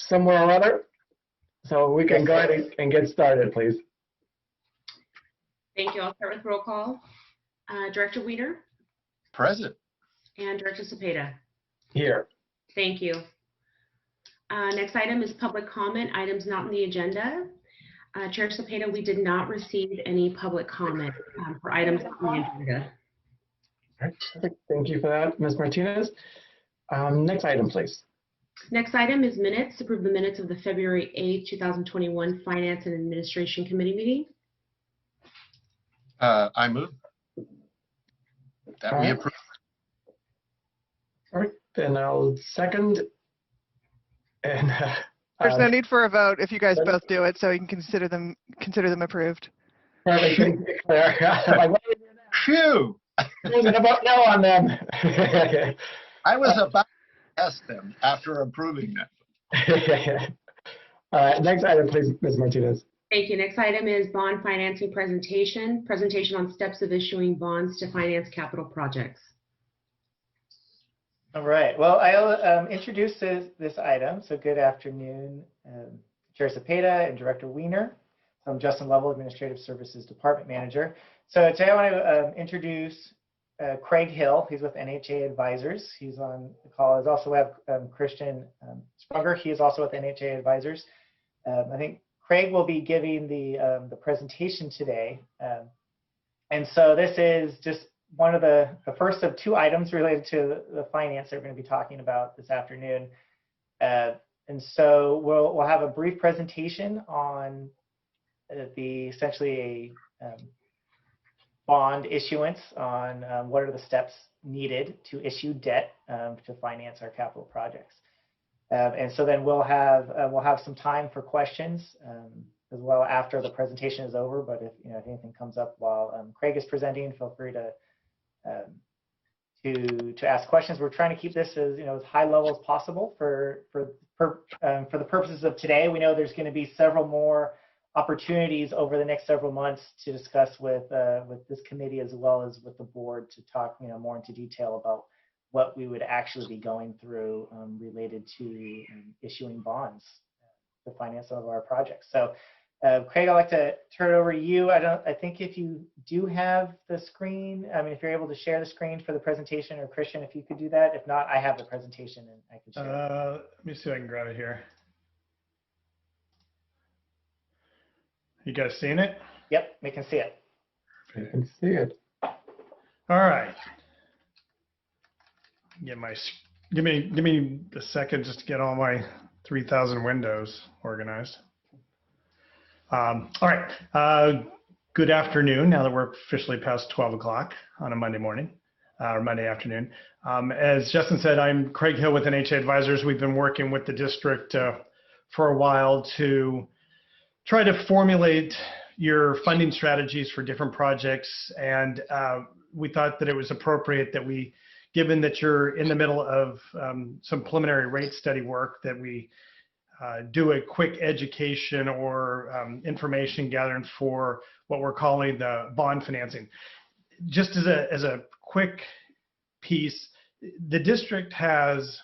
somewhere or other. So we can go ahead and get started, please. Thank you. I'll start with roll call. Director Weiner? Present. And Director Cepeda? Here. Thank you. Next item is public comment, items not on the agenda. Chair Cepeda, we did not receive any public comment for items on the agenda. All right, perfect. Thank you for that, Ms. Martinez. Next item, please. Next item is minutes. Approve the minutes of the February 8th, 2021 Finance and Administration Committee meeting. I move that we approve. All right, then I'll second. And there's no need for a vote if you guys both do it, so you can consider them approved. Perfect. Thank you, Claire. Like, what did you do now? Phew! There's a vote no on them. I was about to ask them after approving that. All right, next item, please, Ms. Martinez. Thank you. Next item is bond financing presentation. Presentation on steps of issuing bonds to finance capital projects. All right. Well, I'll introduce this item. So good afternoon, Chair Cepeda and Director Weiner. So I'm Justin Lovell, Administrative Services Department Manager. So today I want to introduce Craig Hill. He's with NHA Advisors. He's on the call. I also have Christian Sprunger. He is also with NHA Advisors. I think Craig will be giving the presentation today. And so this is just one of the first of two items related to the finance that we're going to be talking about this afternoon. And so we'll have a brief presentation on essentially a bond issuance on what are the steps needed to issue debt to finance our capital projects. And so then we'll have some time for questions as well after the presentation is over. But if anything comes up while Craig is presenting, feel free to ask questions. We're trying to keep this as as high level as possible for the purposes of today. We know there's going to be several more opportunities over the next several months to discuss with this committee as well as with the board to talk more into detail about what we would actually be going through related to issuing bonds to finance some of our projects. So Craig, I'd like to turn it over to you. I think if you do have the screen, if you're able to share the screen for the presentation, or Christian, if you could do that. If not, I have the presentation and I can share it. Let me see if I can grab it here. You guys seeing it? Yep, we can see it. I can see it. All right. Give me a second just to get all my 3,000 windows organized. All right. Good afternoon. Now that we're officially past 12 o'clock on a Monday morning or Monday afternoon. As Justin said, I'm Craig Hill with NHA Advisors. We've been working with the district for a while to try to formulate your funding strategies for different projects. And we thought that it was appropriate that we, given that you're in the middle of some preliminary rate study work, that we do a quick education or information gathering for what we're calling the bond financing. Just as a quick piece, the district has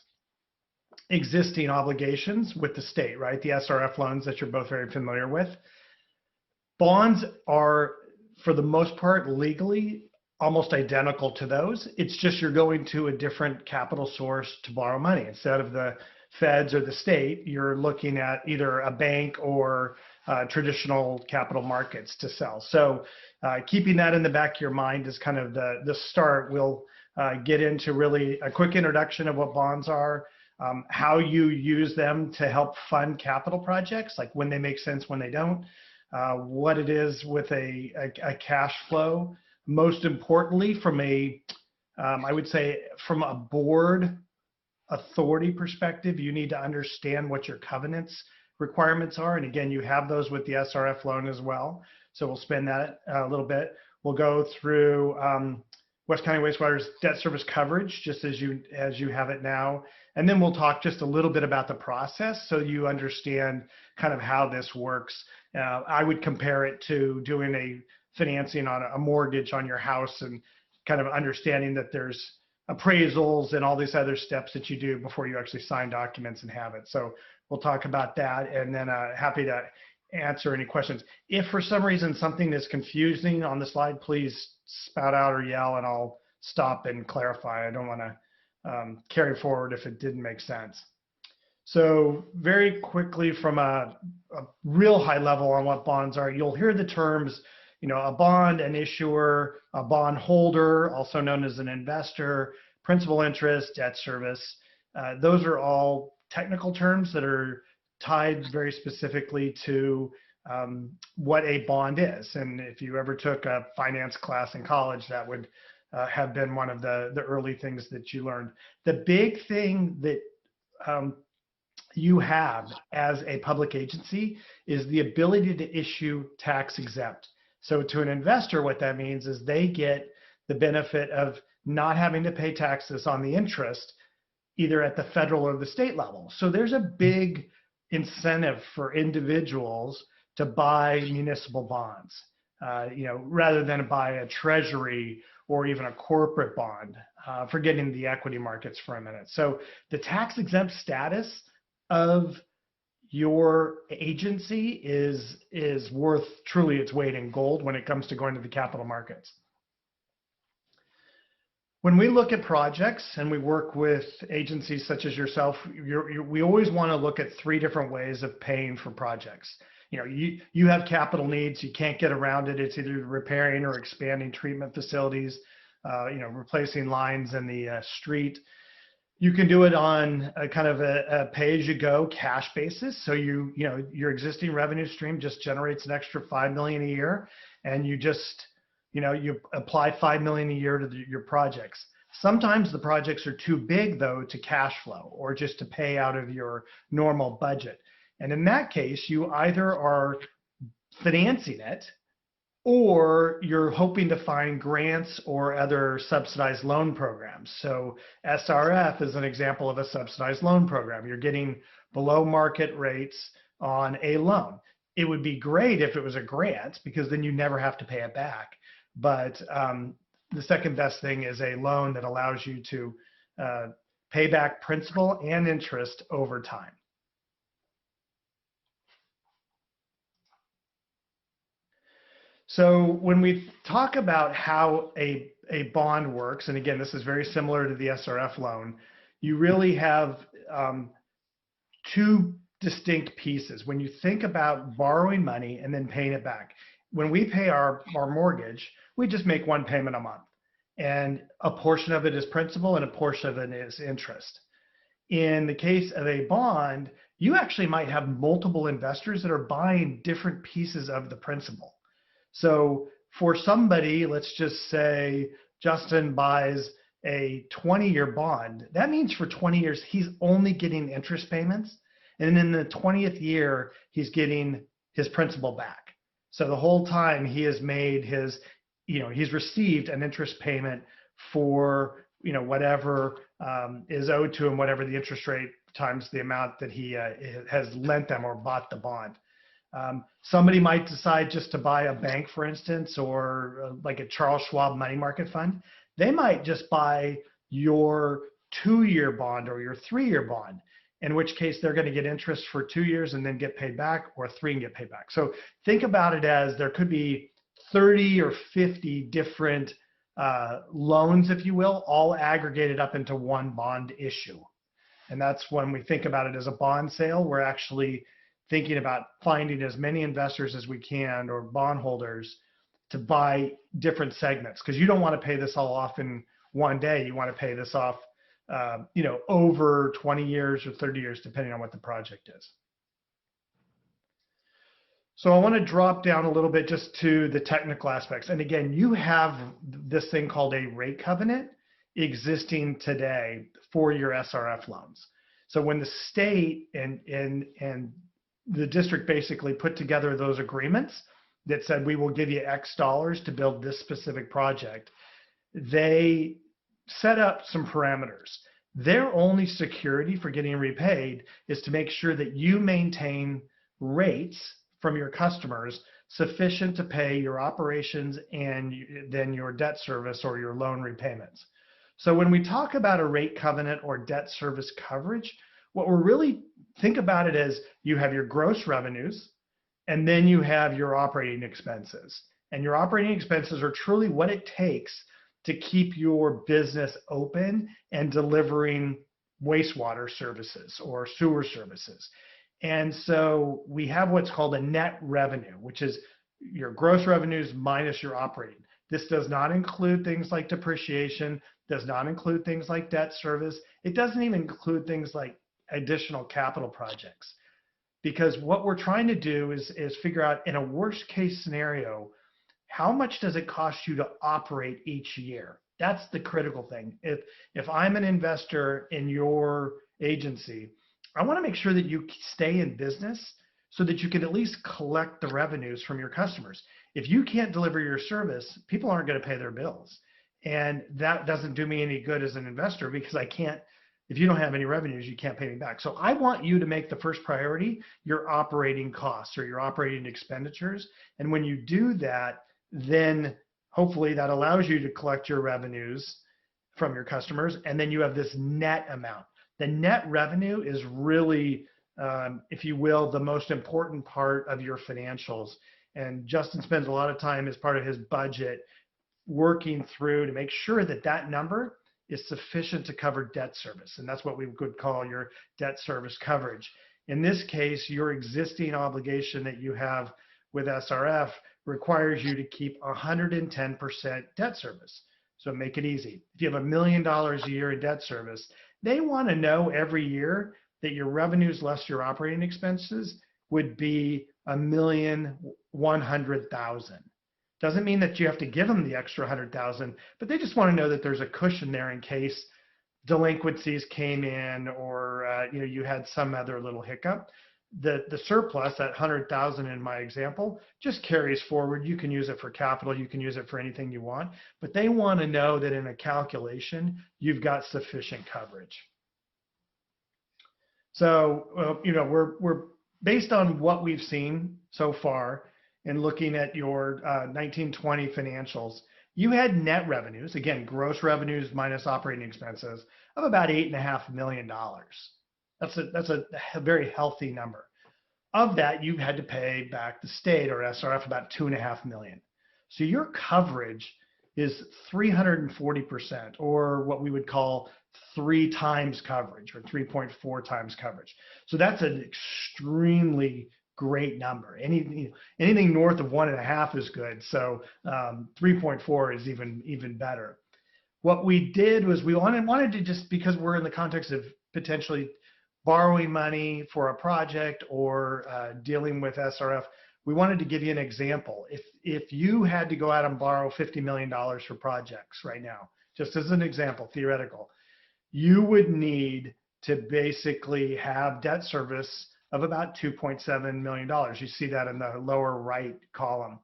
existing obligations with the state, right? The SRF loans that you're both very familiar with. Bonds are, for the most part, legally almost identical to those. It's just you're going to a different capital source to borrow money. Instead of the feds or the state, you're looking at either a bank or traditional capital markets to sell. So keeping that in the back of your mind is kind of the start. We'll get into really a quick introduction of what bonds are, how you use them to help fund capital projects, like when they make sense, when they don't, what it is with a cash flow. Most importantly, from I would say from a board authority perspective, you need to understand what your covenants requirements are. And again, you have those with the SRF loan as well. So we'll spend that a little bit. We'll go through West County Wastewater's debt service coverage, just as you have it now. And then we'll talk just a little bit about the process so you understand kind of how this works. I would compare it to doing a financing on a mortgage on your house and kind of understanding that there's appraisals and all these other steps that you do before you actually sign documents and have it. So we'll talk about that, and then happy to answer any questions. If for some reason something is confusing on the slide, please spout out or yell, and I'll stop and clarify. I don't want to carry forward if it didn't make sense. So very quickly, from a real high level on what bonds are, you'll hear the terms, a bond, an issuer, a bond holder, also known as an investor, principal interest, debt service. Those are all technical terms that are tied very specifically to what a bond is. And if you ever took a finance class in college, that would have been one of the early things that you learned. The big thing that you have as a public agency is the ability to issue tax exempt. So to an investor, what that means is they get the benefit of not having to pay taxes on the interest, either at the federal or the state level. So there's a big incentive for individuals to buy municipal bonds, rather than buy a treasury or even a corporate bond, forgetting the equity markets for a minute. So the tax exempt status of your agency is worth truly its weight in gold when it comes to going to the capital markets. When we look at projects and we work with agencies such as yourself, we always want to look at 3 different ways of paying for projects. You have capital needs, you can't get around it. It's either repairing or expanding treatment facilities, replacing lines in the street. You can do it on a kind of a pay-as-you-go cash basis. So your existing revenue stream just generates an extra $5 million a year, and you just you apply $5 million a year to your projects. Sometimes the projects are too big, though, to cash flow or just to pay out of your normal budget. And in that case, you either are financing it or you're hoping to find grants or other subsidized loan programs. So SRF is an example of a subsidized loan program. You're getting below market rates on a loan. It would be great if it was a grant, because then you never have to pay it back. But the second best thing is a loan that allows you to pay back principal and interest over time. So when we talk about how a bond works, and again, this is very similar to the SRF loan, you really have 2 distinct pieces. When you think about borrowing money and then paying it back, when we pay our mortgage, we just make one payment a month. And a portion of it is principal and a portion of it is interest. In the case of a bond, you actually might have multiple investors that are buying different pieces of the principal. So for somebody, let's just say Justin buys a 20-year bond. That means for 20 years, he's only getting interest payments. And in the 20th year, he's getting his principal back. So the whole time he has made his, he's received an interest payment for, whatever is owed to him, whatever the interest rate times the amount that he has lent them or bought the bond. Somebody might decide just to buy a bank, for instance, or like a Charles Schwab money market fund. They might just buy your 2-year bond or your 3-year bond, in which case they're going to get interest for 2 years and then get paid back, or 3 and get paid back. So think about it as there could be 30 or 50 different loans, if you will, all aggregated up into one bond issue. And that's when we think about it as a bond sale. We're actually thinking about finding as many investors as we can, or bondholders, to buy different segments, because you don't want to pay this all off in one day. You want to pay this off over 20 years or 30 years, depending on what the project is. So I want to drop down a little bit just to the technical aspects. And again, you have this thing called a rate covenant existing today for your SRF loans. So when the state and the district basically put together those agreements that said, we will give you X dollars to build this specific project, they set up some parameters. Their only security for getting repaid is to make sure that you maintain rates from your customers sufficient to pay your operations and then your debt service or your loan repayments. So when we talk about a rate covenant or debt service coverage, what we're really, think about it as you have your gross revenues, and then you have your operating expenses. And your operating expenses are truly what it takes to keep your business open and delivering wastewater services or sewer services. And so we have what's called a net revenue, which is your gross revenues minus your operating. This does not include things like depreciation, does not include things like debt service. It doesn't even include things like additional capital projects. Because what we're trying to do is figure out, in a worst case scenario, how much does it cost you to operate each year? That's the critical thing. If I'm an investor in your agency, I want to make sure that you stay in business so that you can at least collect the revenues from your customers. If you can't deliver your service, people aren't going to pay their bills. And that doesn't do me any good as an investor, because I can't, if you don't have any revenues, you can't pay me back. So I want you to make the first priority your operating costs or your operating expenditures. And when you do that, then hopefully that allows you to collect your revenues from your customers. And then you have this net amount. The net revenue is really, if you will, the most important part of your financials. And Justin spends a lot of time as part of his budget working through to make sure that that number is sufficient to cover debt service. And that's what we would call your debt service coverage. In this case, your existing obligation that you have with SRF requires you to keep 110% debt service. So make it easy. If you have $1 million a year in debt service, they want to know every year that your revenues less your operating expenses would be $1,100,000. Doesn't mean that you have to give them the extra 100,000, but they just want to know that there's a cushion there in case delinquencies came in, or you had some other little hiccup. The surplus, that 100,000 in my example, just carries forward. You can use it for capital, you can use it for anything you want, but they want to know that in a calculation you've got sufficient coverage. So we're based on what we've seen so far and looking at your 1920 financials. You had net revenues, again, gross revenues minus operating expenses, of about $8.5 million. That's a very healthy number. Of that, you had to pay back the state or SRF about $2.5 million. So your coverage is 340%, or what we would call 3 times coverage, or 3.4 times coverage. So that's an extremely great number. Anything north of 1.5 is good. So 3.4 is even better. What we did was we wanted to, just because we're in the context of potentially borrowing money for a project or dealing with SRF, we wanted to give you an example. If you had to go out and borrow $50 million for projects right now, just as an example, theoretical, you would need to basically have debt service of about $2.7 million. You see that in the lower right column.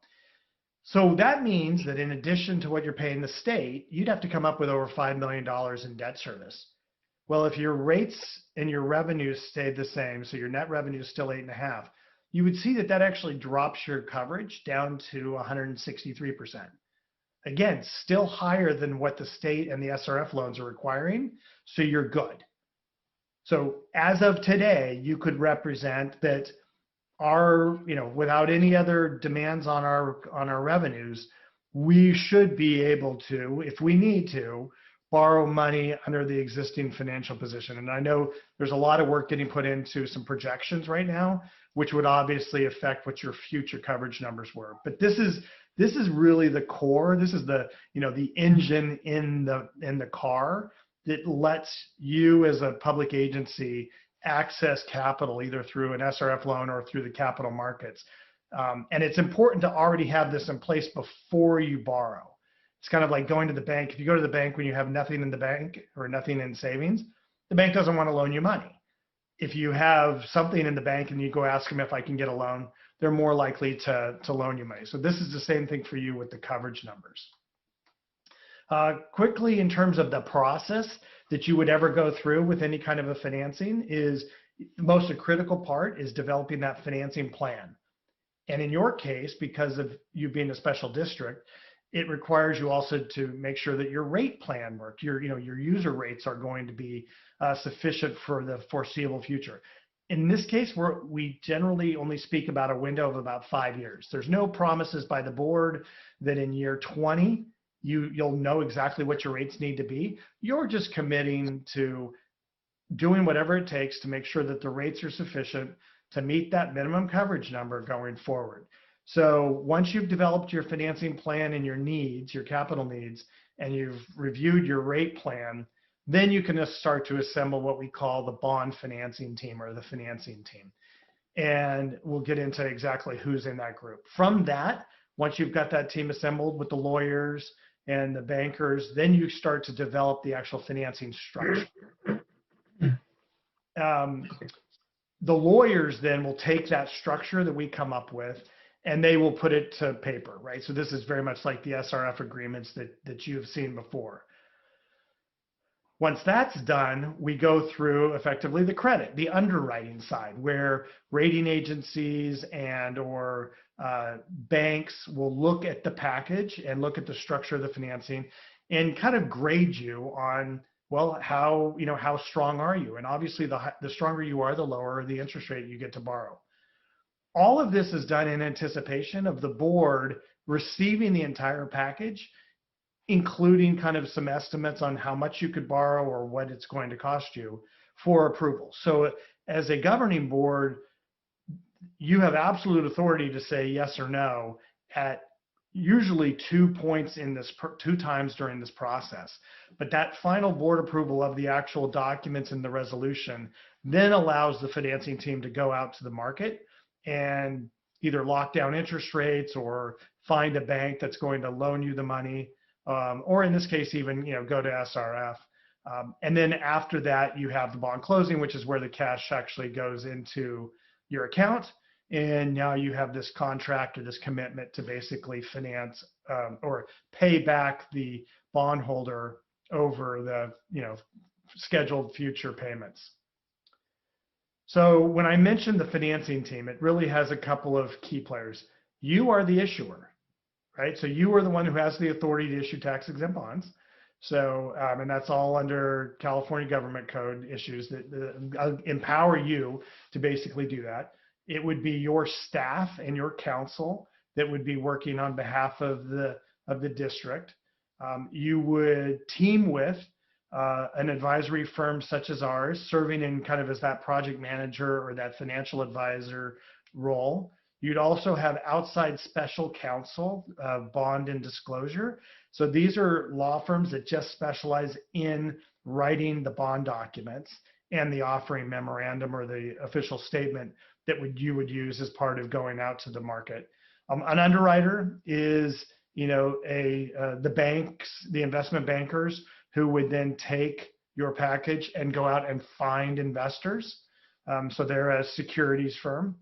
So that means that in addition to what you're paying the state, you'd have to come up with over $5 million in debt service. Well, if your rates and your revenues stayed the same, so your net revenue is still 8.5, you would see that actually drops your coverage down to 163%. Again, still higher than what the state and the SRF loans are requiring, so you're good. So as of today, you could represent that without any other demands on our revenues, we should be able to, if we need to, borrow money under the existing financial position. And I know there's a lot of work getting put into some projections right now, which would obviously affect what your future coverage numbers were. But this is really the core. This is the engine in the car that lets you as a public agency access capital either through an SRF loan or through the capital markets. And it's important to already have this in place before you borrow. It's kind of like going to the bank. If you go to the bank when you have nothing in the bank or nothing in savings, the bank doesn't want to loan you money. If you have something in the bank and you go ask them if I can get a loan, they're more likely to loan you money. So this is the same thing for you with the coverage numbers. Quickly, in terms of the process that you would ever go through with any kind of a financing, is the most critical part is developing that financing plan. And in your case, because of you being a special district, it requires you also to make sure that your rate plan work, your user rates are going to be sufficient for the foreseeable future. In this case, we generally only speak about a window of about 5 years. There's no promises by the board that in year 20, you'll know exactly what your rates need to be. You're just committing to doing whatever it takes to make sure that the rates are sufficient to meet that minimum coverage number going forward. So once you've developed your financing plan and your needs, your capital needs, and you've reviewed your rate plan, then you can just start to assemble what we call the bond financing team or the financing team. And we'll get into exactly who's in that group. From that, once you've got that team assembled with the lawyers and the bankers, then you start to develop the actual financing structure. The lawyers then will take that structure that we come up with and they will put it to paper, right? So this is very much like the SRF agreements that you've seen before. Once that's done, we go through effectively the credit, the underwriting side, where rating agencies and or banks will look at the package and look at the structure of the financing and kind of grade you on, well, how strong are you? And obviously the stronger you are, the lower the interest rate you get to borrow. All of this is done in anticipation of the board receiving the entire package, including kind of some estimates on how much you could borrow or what it's going to cost you for approval. So as a governing board, you have absolute authority to say yes or no at usually 2 points in this, 2 times during this process. But that final board approval of the actual documents in the resolution then allows the financing team to go out to the market and either lock down interest rates or find a bank that's going to loan you the money. Or in this case, even go to SRF. And then after that, you have the bond closing, which is where the cash actually goes into your account. And now you have this contract or this commitment to basically finance or pay back the bondholder over the scheduled future payments. So when I mentioned the financing team, it really has a couple of key players. You are the issuer. Right? So you are the one who has the authority to issue tax-exempt bonds. So, and that's all under California government code issues that empower you to basically do that. It would be your staff and your counsel that would be working on behalf of the district. You would team with an advisory firm such as ours, serving in kind of as that project manager or that financial advisor role. You'd also have outside special counsel, bond and disclosure. So these are law firms that just specialize in writing the bond documents and the offering memorandum or the official statement that you would use as part of going out to the market. An underwriter is, the banks, the investment bankers who would then take your package and go out and find investors. So they're a securities firm.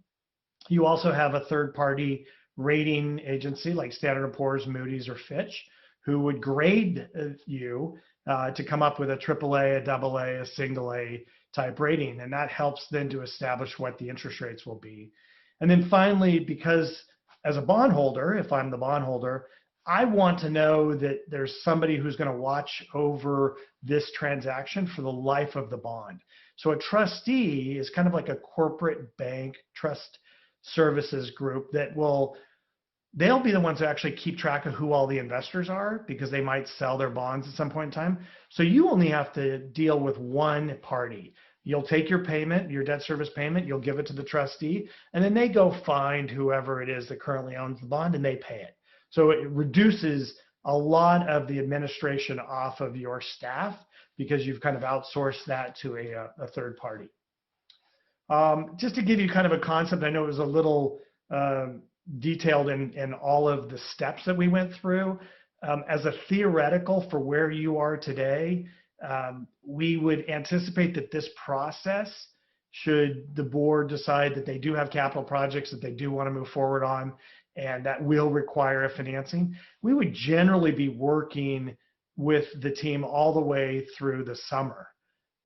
You also have a third-party rating agency like Standard & Poor's, Moody's, or Fitch, who would grade you to come up with a AAA, a AA, a single A type rating. And that helps then to establish what the interest rates will be. And then finally, because as a bondholder, if I'm the bondholder, I want to know that there's somebody who's going to watch over this transaction for the life of the bond. So a trustee is kind of like a corporate bank trust services group that they'll be the ones who actually keep track of who all the investors are because they might sell their bonds at some point in time. So you only have to deal with one party. You'll take your payment, your debt service payment, you'll give it to the trustee, and then they go find whoever it is that currently owns the bond and they pay it. So it reduces a lot of the administration off of your staff because you've kind of outsourced that to a third party. Just to give you kind of a concept, I know it was a little detailed in all of the steps that we went through. As a theoretical for where you are today, we would anticipate that this process, should the board decide that they do have capital projects that they do want to move forward on, and that will require a financing, we would generally be working with the team all the way through the summer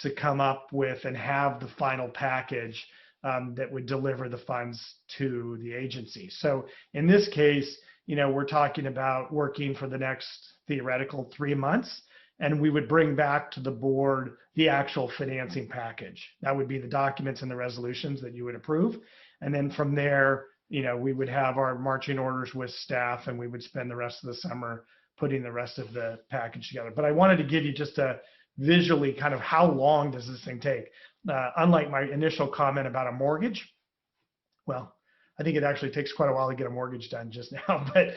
to come up with and have the final package that would deliver the funds to the agency. So in this case, we're talking about working for the next theoretical 3 months, and we would bring back to the board the actual financing package. That would be the documents and the resolutions that you would approve. And then from there, we would have our marching orders with staff, and we would spend the rest of the summer putting the rest of the package together. But I wanted to give you just a visually kind of how long does this thing take. Unlike my initial comment about a mortgage, well, I think it actually takes quite a while to get a mortgage done just now, but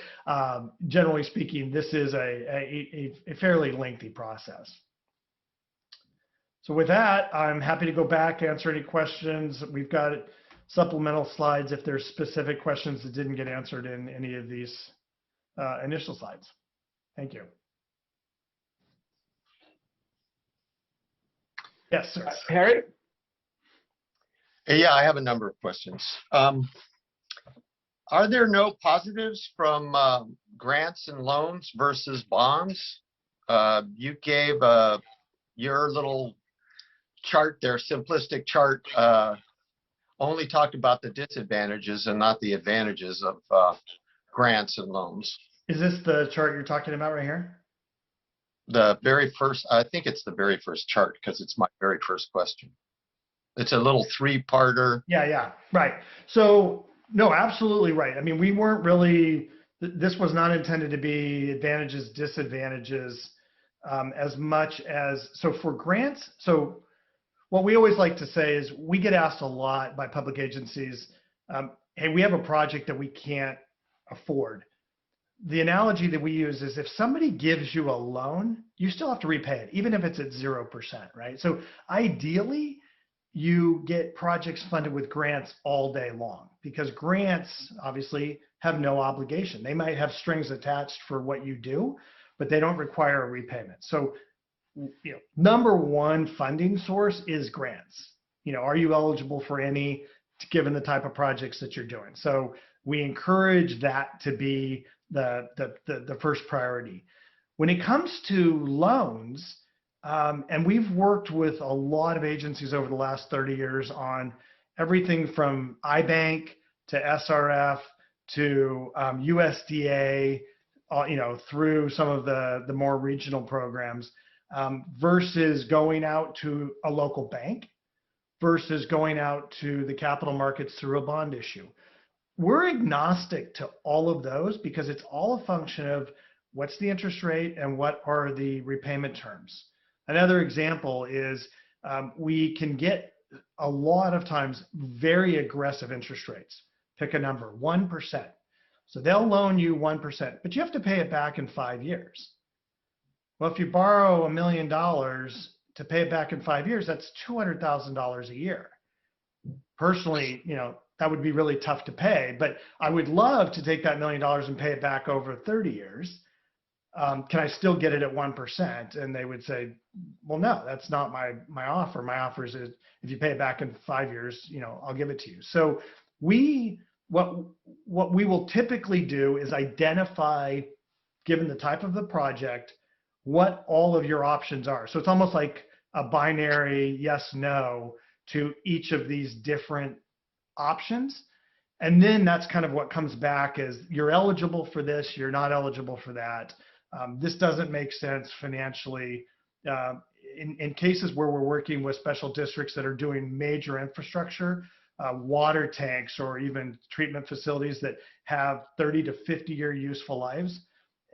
generally speaking, this is a fairly lengthy process. So with that, I'm happy to go back, answer any questions. We've got supplemental slides if there's specific questions that didn't get answered in any of these initial slides. Thank you. Yes, sir. Harry? Yeah, I have a number of questions. Are there no positives from grants and loans versus bonds? You gave your little chart there, simplistic chart, only talked about the disadvantages and not the advantages of grants and loans. Is this the chart you're talking about right here? The very first, I think it's the very first chart because it's my very first question. It's a little three-parter. Yeah, right. So, no, absolutely right. I mean, we weren't really, this was not intended to be advantages, disadvantages, as much as, so for grants, so what we always like to say is we get asked a lot by public agencies, hey, we have a project that we can't afford. The analogy that we use is if somebody gives you a loan, you still have to repay it, even if it's at 0%, right? So ideally, you get projects funded with grants all day long because grants obviously have no obligation. They might have strings attached for what you do, but they don't require a repayment. So, number one funding source is grants. Are you eligible for any given the type of projects that you're doing? So we encourage that to be the first priority. When it comes to loans, and we've worked with a lot of agencies over the last 30 years on everything from iBank to SRF to USDA, through some of the more regional programs, versus going out to a local bank versus going out to the capital markets through a bond issue. We're agnostic to all of those because it's all a function of what's the interest rate and what are the repayment terms. Another example is we can get a lot of times very aggressive interest rates. Pick a number, 1%. So they'll loan you 1%, but you have to pay it back in 5 years. Well, if you borrow $1 million to pay it back in 5 years, that's $200,000 a year. Personally, that would be really tough to pay, but I would love to take that $1 million and pay it back over 30 years. Can I still get it at 1%? And they would say, well, no, that's not my offer. My offer is if you pay it back in 5 years, I'll give it to you. So what we will typically do is identify, given the type of the project, what all of your options are. So it's almost like a binary yes, no to each of these different options. And then that's kind of what comes back as you're eligible for this, you're not eligible for that. This doesn't make sense financially. In cases where we're working with special districts that are doing major infrastructure, water tanks or even treatment facilities that have 30 to 50-year useful lives,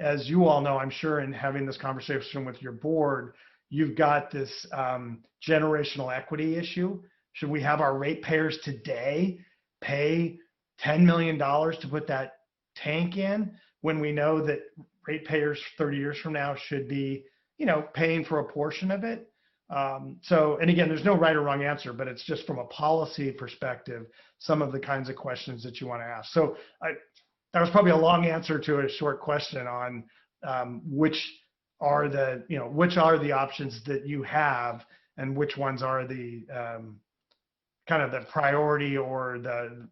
as you all know, I'm sure in having this conversation with your board, you've got this generational equity issue. Should we have our ratepayers today pay $10 million to put that tank in when we know that ratepayers 30 years from now should be, paying for a portion of it? And again, there's no right or wrong answer, but it's just from a policy perspective, some of the kinds of questions that you want to ask. So that was probably a long answer to a short question on which are the options that you have and which ones are the kind of the priority or the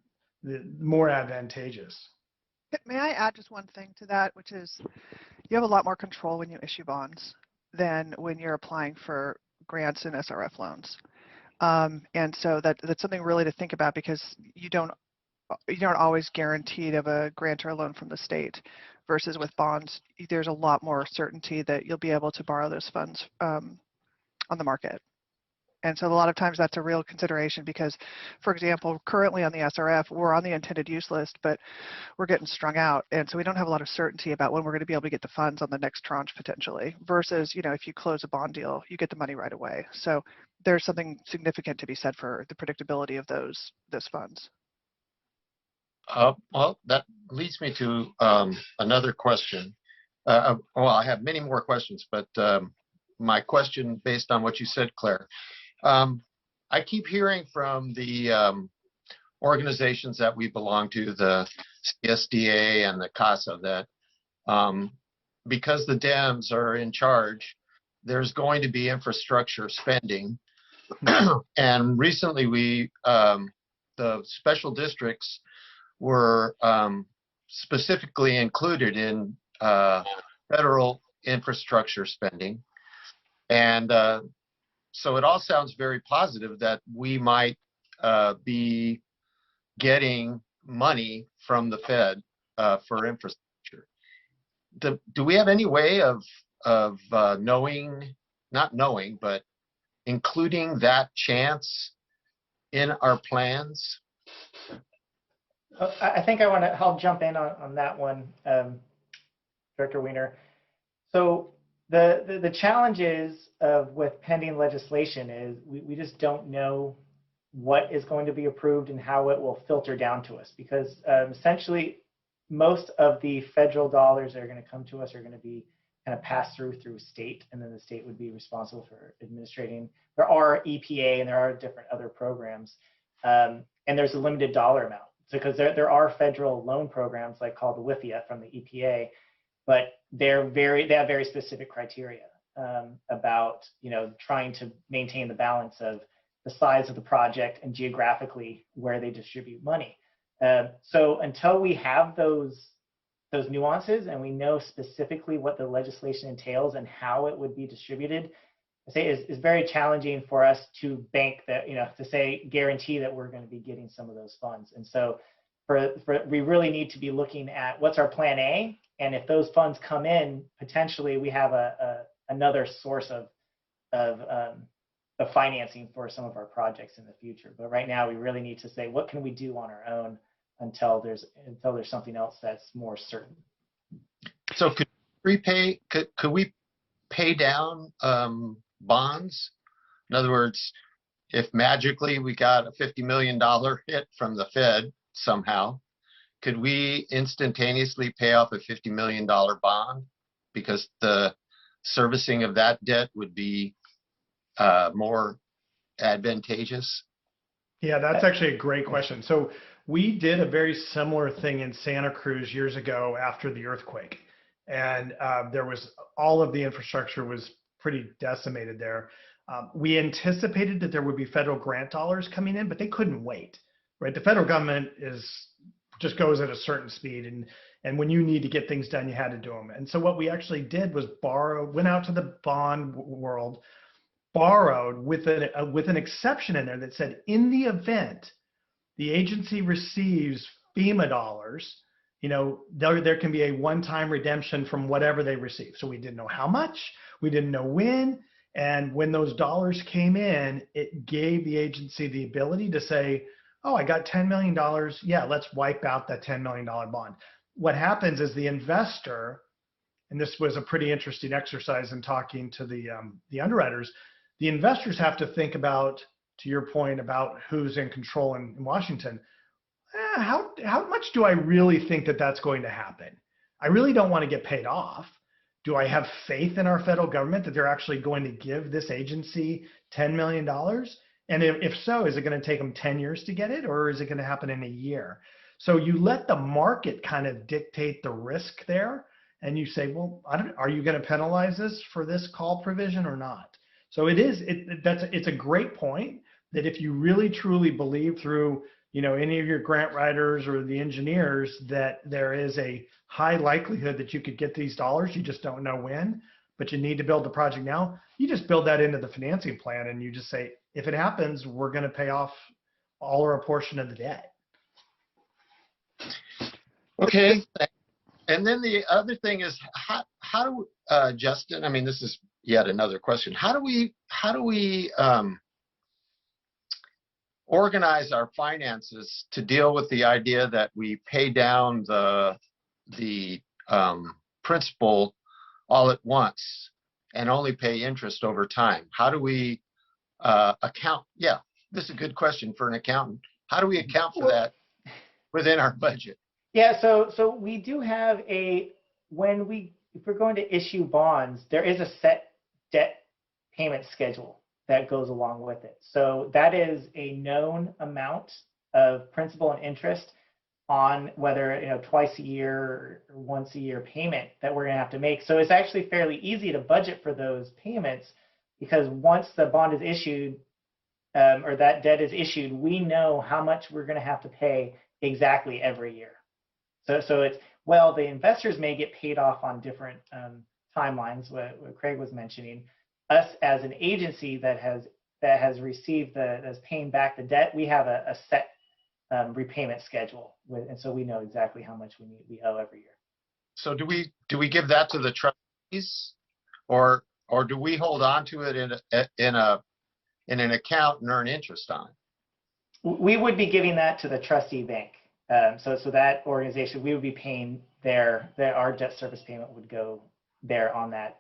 more advantageous. May I add just one thing to that, which is you have a lot more control when you issue bonds than when you're applying for grants and SRF loans. And so that's something really to think about, because you aren't always guaranteed of a grant or a loan from the state, versus with bonds, there's a lot more certainty that you'll be able to borrow those funds on the market. And so a lot of times that's a real consideration, because, for example, currently on the SRF, we're on the intended use list, but we're getting strung out. And so we don't have a lot of certainty about when we're going to be able to get the funds on the next tranche potentially, versus, if you close a bond deal, you get the money right away. So there's something significant to be said for the predictability of those funds. Well, that leads me to another question. Well, I have many more questions, but my question, based on what you said, Claire, I keep hearing from the organizations that we belong to, the CSDA and the CASA, that because the Dems are in charge, there's going to be infrastructure spending. And recently, the special districts were specifically included in federal infrastructure spending. And so it all sounds very positive that we might be getting money from the Fed for infrastructure. Do we have any way of knowing, not knowing, but including that chance in our plans? I think I'll jump in on that one, Director Wiener. So the challenges with pending legislation is we just don't know what is going to be approved and how it will filter down to us, because essentially most of the federal dollars that are going to come to us are going to be kind of passed through state, and then the state would be responsible for administrating. There are EPA and there are different other programs, and there's a limited dollar amount. So because there are federal loan programs like called the WIFIA from the EPA, but they have very specific criteria about trying to maintain the balance of the size of the project and geographically where they distribute money. So until we have those nuances and we know specifically what the legislation entails and how it would be distributed, I say is very challenging for us to bank that, to say guarantee that we're going to be getting some of those funds. And so we really need to be looking at what's our plan A, and if those funds come in, potentially we have another source of financing for some of our projects in the future. But right now we really need to say, what can we do on our own until there's something else that's more certain. So could we pay down bonds? In other words, if magically we got a $50 million hit from the Fed somehow, could we instantaneously pay off a $50 million bond, because the servicing of that debt would be more advantageous? Yeah, that's actually a great question. So we did a very similar thing in Santa Cruz years ago after the earthquake. And there was all of the infrastructure was pretty decimated there. We anticipated that there would be federal grant dollars coming in, but they couldn't wait, right? The federal government just goes at a certain speed, and when you need to get things done, you had to do them. And so what we actually did was went out to the bond world, borrowed with an exception in there that said, in the event the agency receives FEMA dollars, there can be a one-time redemption from whatever they receive. So we didn't know how much, we didn't know when, and when those dollars came in, it gave the agency the ability to say, oh, I got $10 million, yeah, let's wipe out that $10 million bond. What happens is the investor, and this was a pretty interesting exercise in talking to the underwriters, the investors have to think about, to your point about who's in control in Washington, how much do I really think that that's going to happen? I really don't want to get paid off. Do I have faith in our federal government that they're actually going to give this agency $10 million? And if so, is it going to take them 10 years to get it, or is it going to happen in a year? So you let the market kind of dictate the risk there, and you say, well, are you going to penalize us for this call provision or not? So it's a great point that if you really truly believe through any of your grant writers or the engineers that there is a high likelihood that you could get these dollars, you just don't know when. but you need to build the project now, you just build that into the financing plan and you just say, if it happens, we're going to pay off all or a portion of the debt. Okay. And then the other thing is how Justin, I mean, this is yet another question. How do we organize our finances to deal with the idea that we pay down the principal all at once and only pay interest over time? How do we account? Yeah, this is a good question for an accountant. How do we account for that within our budget? Yeah, so we do have if we're going to issue bonds, there is a set debt payment schedule that goes along with it. So that is a known amount of principal and interest on whether, twice a year or once a year payment that we're gonna have to make. So it's actually fairly easy to budget for those payments because once the bond is issued or that debt is issued, we know how much we're gonna have to pay exactly every year. So it's, well, the investors may get paid off on different timelines, what Craig was mentioning. Us as an agency that has received that's paying back the debt, we have a set repayment schedule, and so we know exactly how much we owe every year. So do we give that to the trustees, or do we hold on to it in an account and earn interest on it? We would be giving that to the trustee bank. So that organization, we would be paying our debt service payment would go there on that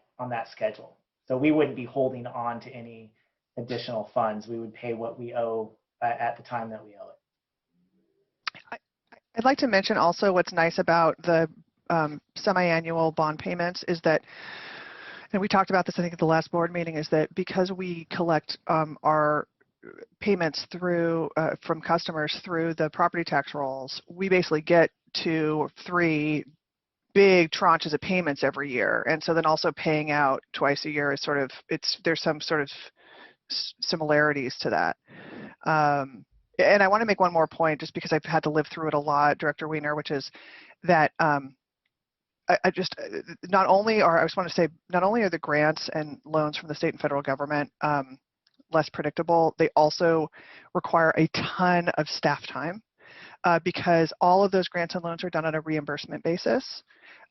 schedule. So we wouldn't be holding on to any additional funds. We would pay what we owe at the time that we owe it. I'd like to mention also what's nice about the semi-annual bond payments is that, and we talked about this I think at the last board meeting, is that because we collect our payments through from customers through the property tax rolls, we basically get 2 or 3 big tranches of payments every year, and so then also paying out twice a year is sort of there's some sort of similarities to that. And I want to make one more point, just because I've had to live through it a lot, Director Wiener, which is that I just want to say not only are the grants and loans from the state and federal government less predictable, they also require a ton of staff time because all of those grants and loans are done on a reimbursement basis.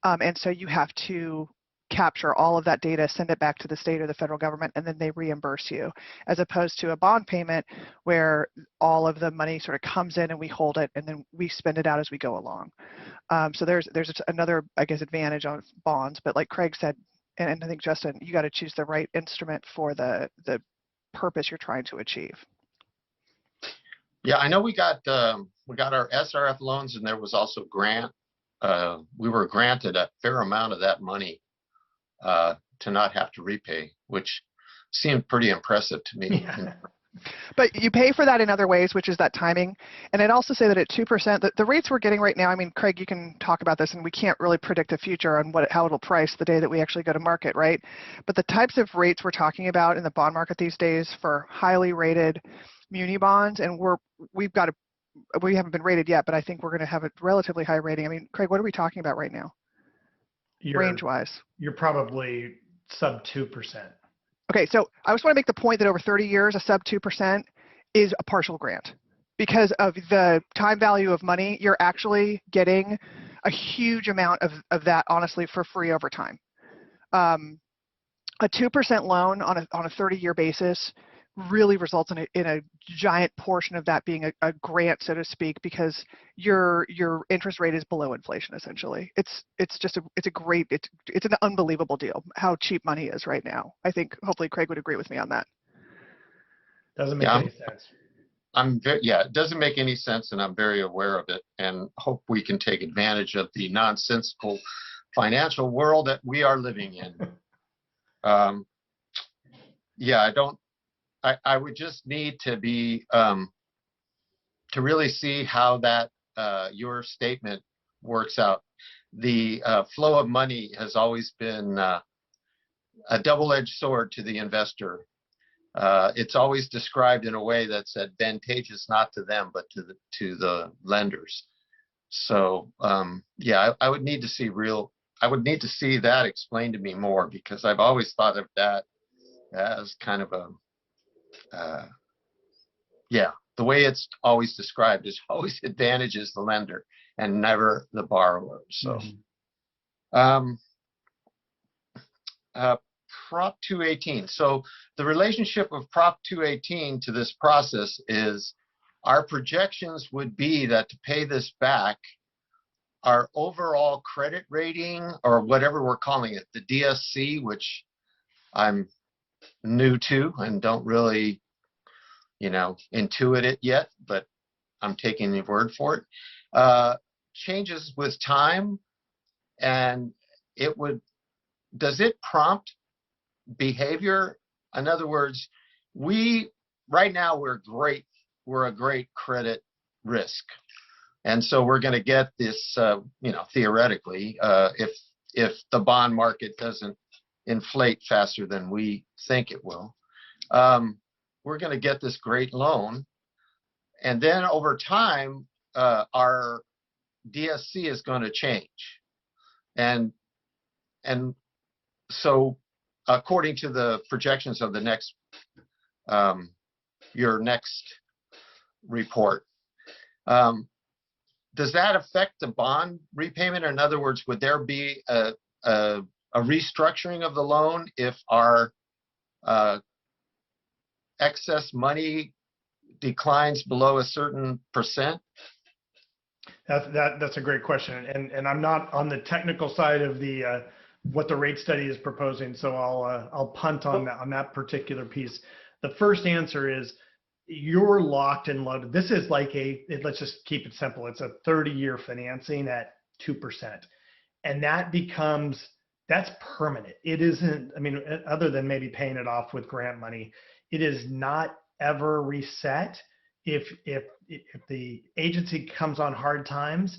And so you have to capture all of that data, send it back to the state or the federal government, and then they reimburse you, as opposed to a bond payment where all of the money sort of comes in and we hold it and then we spend it out as we go along. So there's another, I guess, advantage on bonds, but like Craig said, and I think Justin, you got to choose the right instrument for the purpose you're trying to achieve. Yeah, I know we got our SRF loans, and there was also grant. We were granted a fair amount of that money to not have to repay, which seemed pretty impressive to me. Yeah. But you pay for that in other ways, which is that timing. And I'd also say that at 2%, the rates we're getting right now, I mean, Craig, you can talk about this, and we can't really predict the future on how it'll price the day that we actually go to market, right? But the types of rates we're talking about in the bond market these days for highly rated muni bonds, and we haven't been rated yet, but I think we're going to have a relatively high rating. I mean, Craig, what are we talking about right now, range-wise? You're probably sub 2%. Okay, so I just want to make the point that over 30 years, a sub 2% is a partial grant. Because of the time value of money, you're actually getting a huge amount of that, honestly, for free over time. A 2% loan on a 30-year basis really results in a giant portion of that being a grant, so to speak, because your interest rate is below inflation, essentially. It's an unbelievable deal how cheap money is right now. I think hopefully Craig would agree with me on that. Doesn't make any sense. It doesn't make any sense, and I'm very aware of it, and hope we can take advantage of the nonsensical financial world that we are living in. I would just need to be to really see how that your statement works out. The flow of money has always been a double-edged sword to the investor. It's always described in a way that's advantageous not to them but to the lenders. So I would need to see real I would need to see that explained to me more, because I've always thought of that as kind of a, yeah, the way it's always described is always advantages the lender and never the borrower. So, Mhm. Prop 218. So the relationship of Prop 218 to this process is our projections would be that to pay this back, our overall credit rating, or whatever we're calling it, the DSC, which I'm new to and don't really, intuit it yet, but I'm taking your word for it, changes with time. And does it prompt behavior? In other words, right now we're a great credit risk. And so we're going to get this, theoretically, if the bond market doesn't inflate faster than we think it will, we're going to get this great loan. And then over time, our DSC is going to change. And so according to the projections of the your next report, does that affect the bond repayment? Or in other words, would there be a restructuring of the loan if our excess money declines below a certain percent? That's a great question, and I'm not on the technical side of the what the rate study is proposing, so I'll punt on that particular piece. The first answer is you're locked and loaded. This is like let's just keep it simple. It's a 30-year financing at 2%, and that's permanent. It isn't. I mean, other than maybe paying it off with grant money, it is not ever reset. If the agency comes on hard times,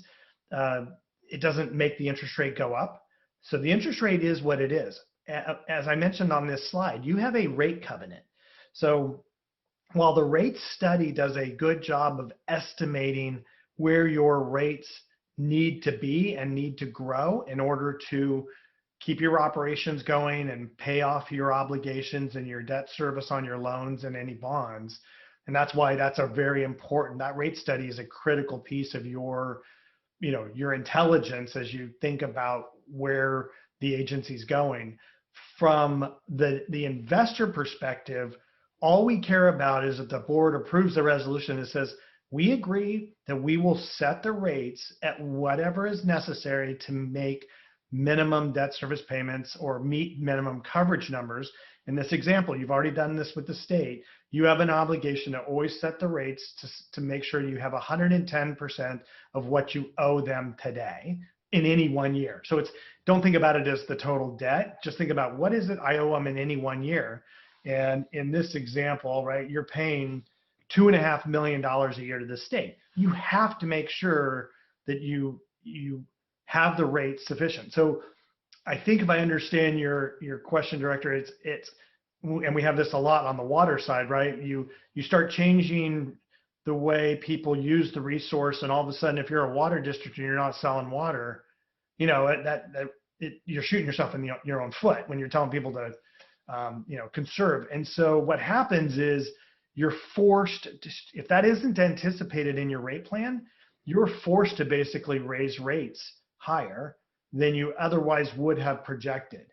it doesn't make the interest rate go up. So the interest rate is what it is. As I mentioned on this slide, you have a rate covenant. So while the rate study does a good job of estimating where your rates need to be and need to grow in order to keep your operations going and pay off your obligations and your debt service on your loans and any bonds. And that's why that's a very important, that rate study is a critical piece of your intelligence as you think about where the agency's going. From the investor perspective, all we care about is that the board approves the resolution that says, we agree that we will set the rates at whatever is necessary to make minimum debt service payments or meet minimum coverage numbers. In this example, you've already done this with the state. You have an obligation to always set the rates to make sure you have 110% of what you owe them today in any 1 year. So don't think about it as the total debt. Just think about what is it I owe them in any 1 year. And in this example, right, you're paying $2.5 million a year to the state. You have to make sure that you have the rate sufficient. So I think if I understand your question, Director, it's and we have this a lot on the water side, right? You start changing the way people use the resource, and all of a sudden, if you're a water district and you're not selling water, you're shooting yourself in your own foot when you're telling people to, conserve. And so what happens is you're forced to, if that isn't anticipated in your rate plan, you're forced to basically raise rates higher than you otherwise would have projected.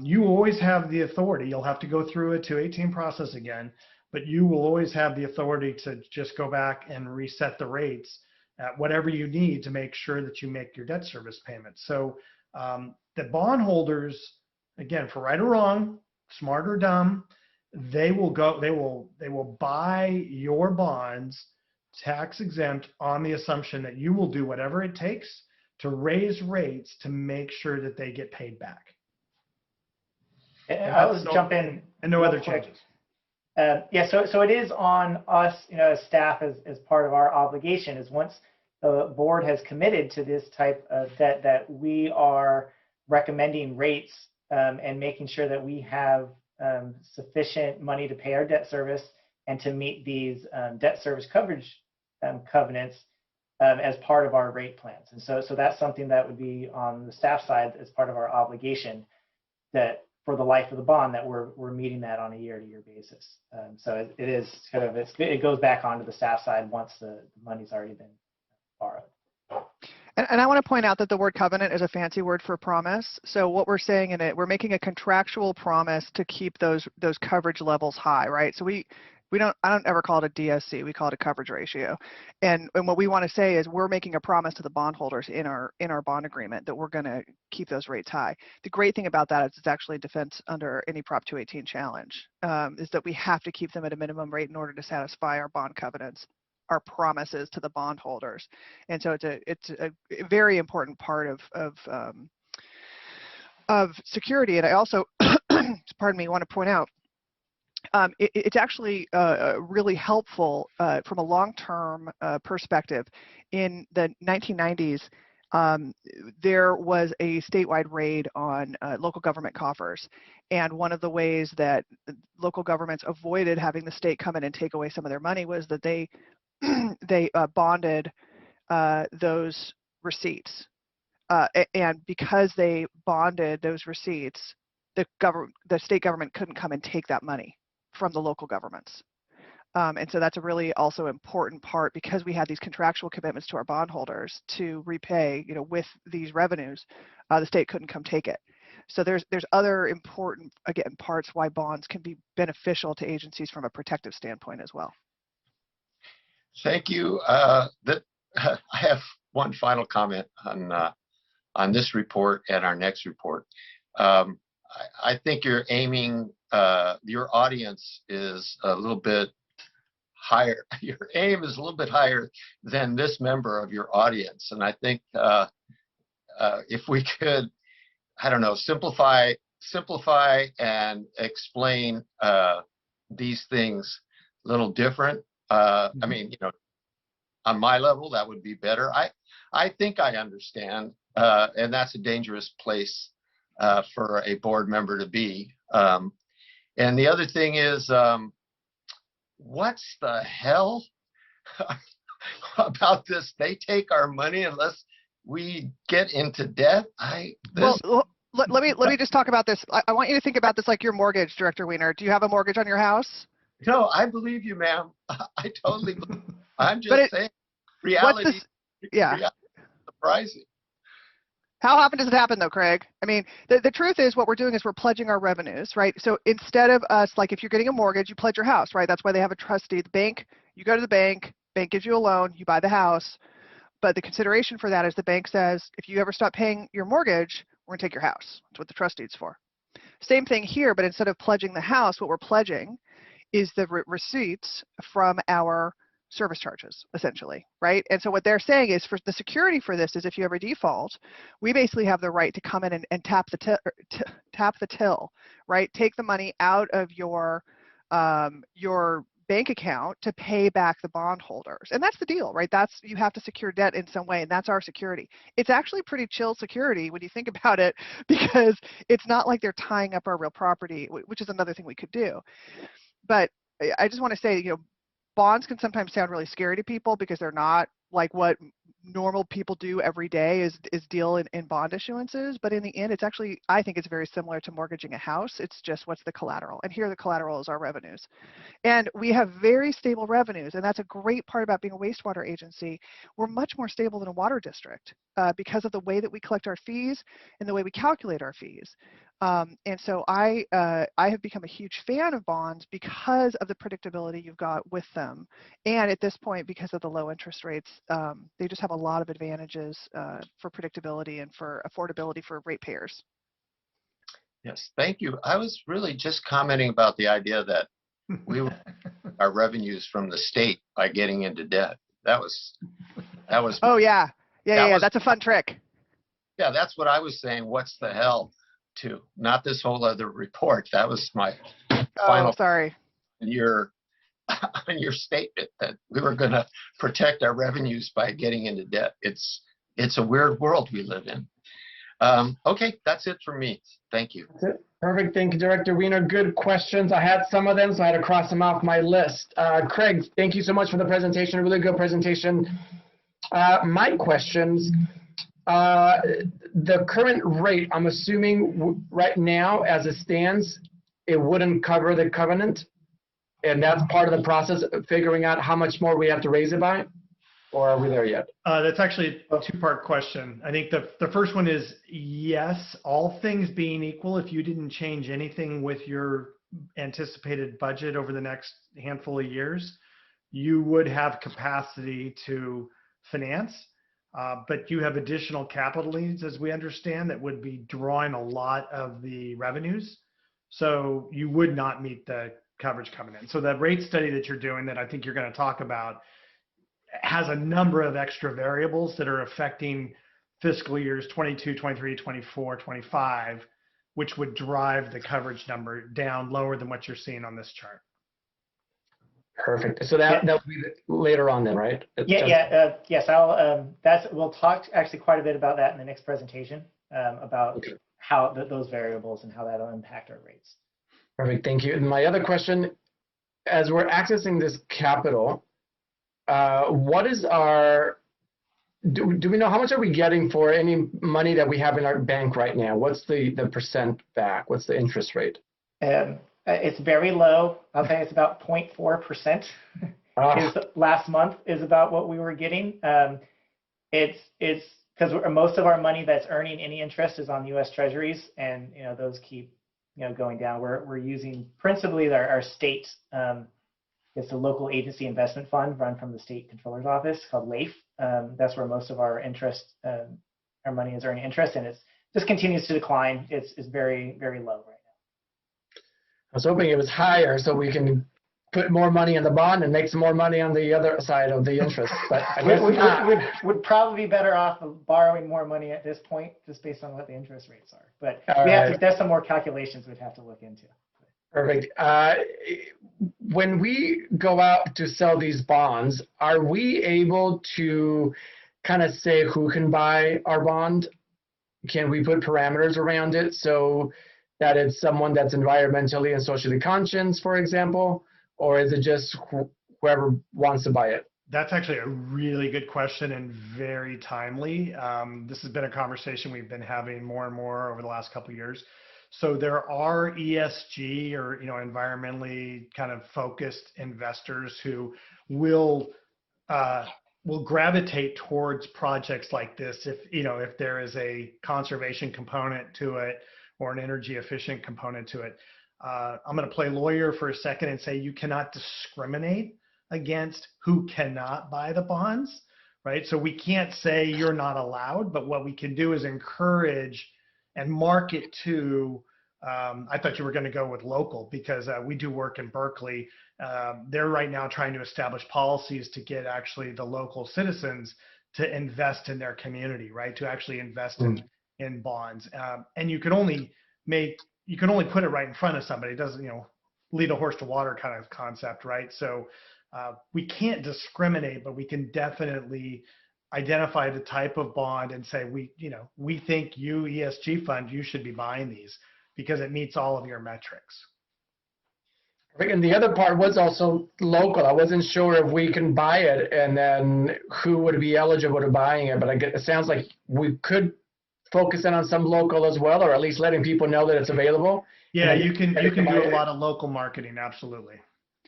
You always have the authority. You'll have to go through a 218 process again, but you will always have the authority to just go back and reset the rates at whatever you need to make sure that you make your debt service payments. So the bondholders, again, for right or wrong, smart or dumb, they will buy your bonds tax exempt on the assumption that you will do whatever it takes to raise rates to make sure that they get paid back. I'll just jump in. And no other changes. So it is on us, as staff, as part of our obligation, is once the board has committed to this type of debt, that we are recommending rates and making sure that we have sufficient money to pay our debt service and to meet these debt service coverage covenants. as part of our rate plans. And so that's something that would be on the staff side as part of our obligation that for the life of the bond that we're meeting that on a year-to-year basis. So it is kind of, it goes back onto the staff side once the money's already been borrowed. And I want to point out that the word covenant is a fancy word for promise. So what we're saying in it, we're making a contractual promise to keep those coverage levels high, right? So I don't ever call it a DSC, we call it a coverage ratio. And what we want to say is we're making a promise to the bondholders in our bond agreement that we're going to keep those rates high. The great thing about that is it's actually a defense under any Prop 218 challenge, is that we have to keep them at a minimum rate in order to satisfy our bond covenants, our promises to the bondholders. And so it's a very important part of security. And I also, pardon me, want to point out, it's actually really helpful from a long-term perspective. In the 1990s, there was a statewide raid on local government coffers. And one of the ways that local governments avoided having the state come in and take away some of their money was that they bonded those receipts. And because they bonded those receipts, the state government couldn't come and take that money from the local governments. And so that's a really also important part, because we had these contractual commitments to our bondholders to repay, with these revenues, the state couldn't come take it. So there's other important, again, parts why bonds can be beneficial to agencies from a protective standpoint as well. Thank you. I have one final comment on this report and our next report. I think you're aiming, your audience is a little bit higher. Your aim is a little bit higher than this member of your audience. And I think if we could, I don't know, simplify and explain these things a little different. I mean, on my level, that would be better. I think I understand, and that's a dangerous place for a board member to be. And the other thing is, what's the hell about this? They take our money unless we get into debt. Well, let me just talk about this. I want you to think about this like your mortgage, Director Wiener. Do you have a mortgage on your house? No, I believe you, ma'am. I totally believe. I'm just saying, reality. Reality is surprising. How often does it happen though, Craig? I mean, the truth is what we're doing is we're pledging our revenues, right? So instead of us, like if you're getting a mortgage, you pledge your house, right? That's why they have a trustee. The bank, you go to the bank gives you a loan, you buy the house. But the consideration for that is the bank says, if you ever stop paying your mortgage, we're gonna take your house. That's what the trustee's for. Same thing here, but instead of pledging the house, what we're pledging is the receipts from our service charges, essentially, right? And so what they're saying is, for the security for this is, if you ever default, we basically have the right to come in and tap the till, right? Take the money out of your bank account to pay back the bondholders. And that's the deal, right? You have to secure debt in some way, and that's our security. It's actually pretty chill security when you think about it, because it's not like they're tying up our real property, which is another thing we could do. But I just want to say, bonds can sometimes sound really scary to people because they're not like what normal people do every day is deal in bond issuances. But in the end, it's actually, I think it's very similar to mortgaging a house. It's just what's the collateral. And here the collateral is our revenues. And we have very stable revenues. And that's a great part about being a wastewater agency. We're much more stable than a water district because of the way that we collect our fees and the way we calculate our fees. And so I have become a huge fan of bonds because of the predictability you've got with them. And at this point, because of the low interest rates, they just have a lot of advantages for predictability and for affordability for ratepayers. Yes, thank you. I was really just commenting about the idea that we were our revenues from the state by getting into debt. That was. Oh yeah, that's a fun trick. Yeah, that's what I was saying. What's the hell? To not this whole other report. That was my final. Sorry. On your statement that we were going to protect our revenues by getting into debt. It's a weird world we live in. Okay, that's it for me. Thank you. That's it. Perfect. Thank you, Director Wiener. Good questions. I had some of them, so I had to cross them off my list. Craig, thank you so much for the presentation. A really good presentation. My questions, the current rate, I'm assuming right now, as it stands, it wouldn't cover the covenant? And that's part of the process of figuring out how much more we have to raise it by? Or are we there yet? That's actually a two-part question. I think the first one is yes, all things being equal, if you didn't change anything with your anticipated budget over the next handful of years, you would have capacity to finance, but you have additional capital needs, as we understand, that would be drawing a lot of the revenues. So you would not meet the coverage covenant. So the rate study that you're doing that I think you're going to talk about has a number of extra variables that are affecting fiscal years 22, 23, 24, 25, which would drive the coverage number down lower than what you're seeing on this chart. Perfect. So that'll be later on then, right? Yes, we'll talk actually quite a bit about that in the next presentation, about how those variables and how that'll impact our rates. Perfect, thank you. And my other question, as we're accessing this capital, what is our, do we know how much are we getting for any money that we have in our bank right now? What's the percent back? What's the interest rate? It's very low. I'll say it's about 0.4%. Last month is about what we were getting. It's because most of our money that's earning any interest is on U.S. Treasuries, and those keep going down. We're using principally our state. It's a local agency investment fund run from the state controller's office called LAIF. That's where most of our interest, our money is earning interest, and it just continues to decline. It's very, very low right now. I was hoping it was higher so we can put more money in the bond and make some more money on the other side of the interest. But I guess would probably be better off of borrowing more money at this point, just based on what the interest rates are. But there's some more calculations we'd have to look into. Perfect. When we go out to sell these bonds, are we able to kind of say who can buy our bond? Can we put parameters around it so that it's someone that's environmentally and socially conscious, for example, or is it just whoever wants to buy it? That's actually a really good question and very timely. This has been a conversation we've been having more and more over the last couple of years. So there are ESG or environmentally kind of focused investors who will gravitate towards projects like this if there is a conservation component to it or an energy efficient component to it. I'm going to play lawyer for a second and say you cannot discriminate against who cannot buy the bonds, right? So we can't say you're not allowed, but what we can do is encourage and market to, I thought you were going to go with local because we do work in Berkeley. They're right now trying to establish policies to get actually the local citizens to invest in their community, right? To actually invest in bonds. And you can only put it right in front of somebody. It doesn't, lead a horse to water kind of concept, right? So we can't discriminate, but we can definitely identify the type of bond and say, we think you ESG fund, you should be buying these because it meets all of your metrics. And the other part was also local. I wasn't sure if we can buy it and then who would be eligible to buying it, but it sounds like we could focus in on some local as well, or at least letting people know that it's available. Yeah, you can do a lot of local marketing, absolutely.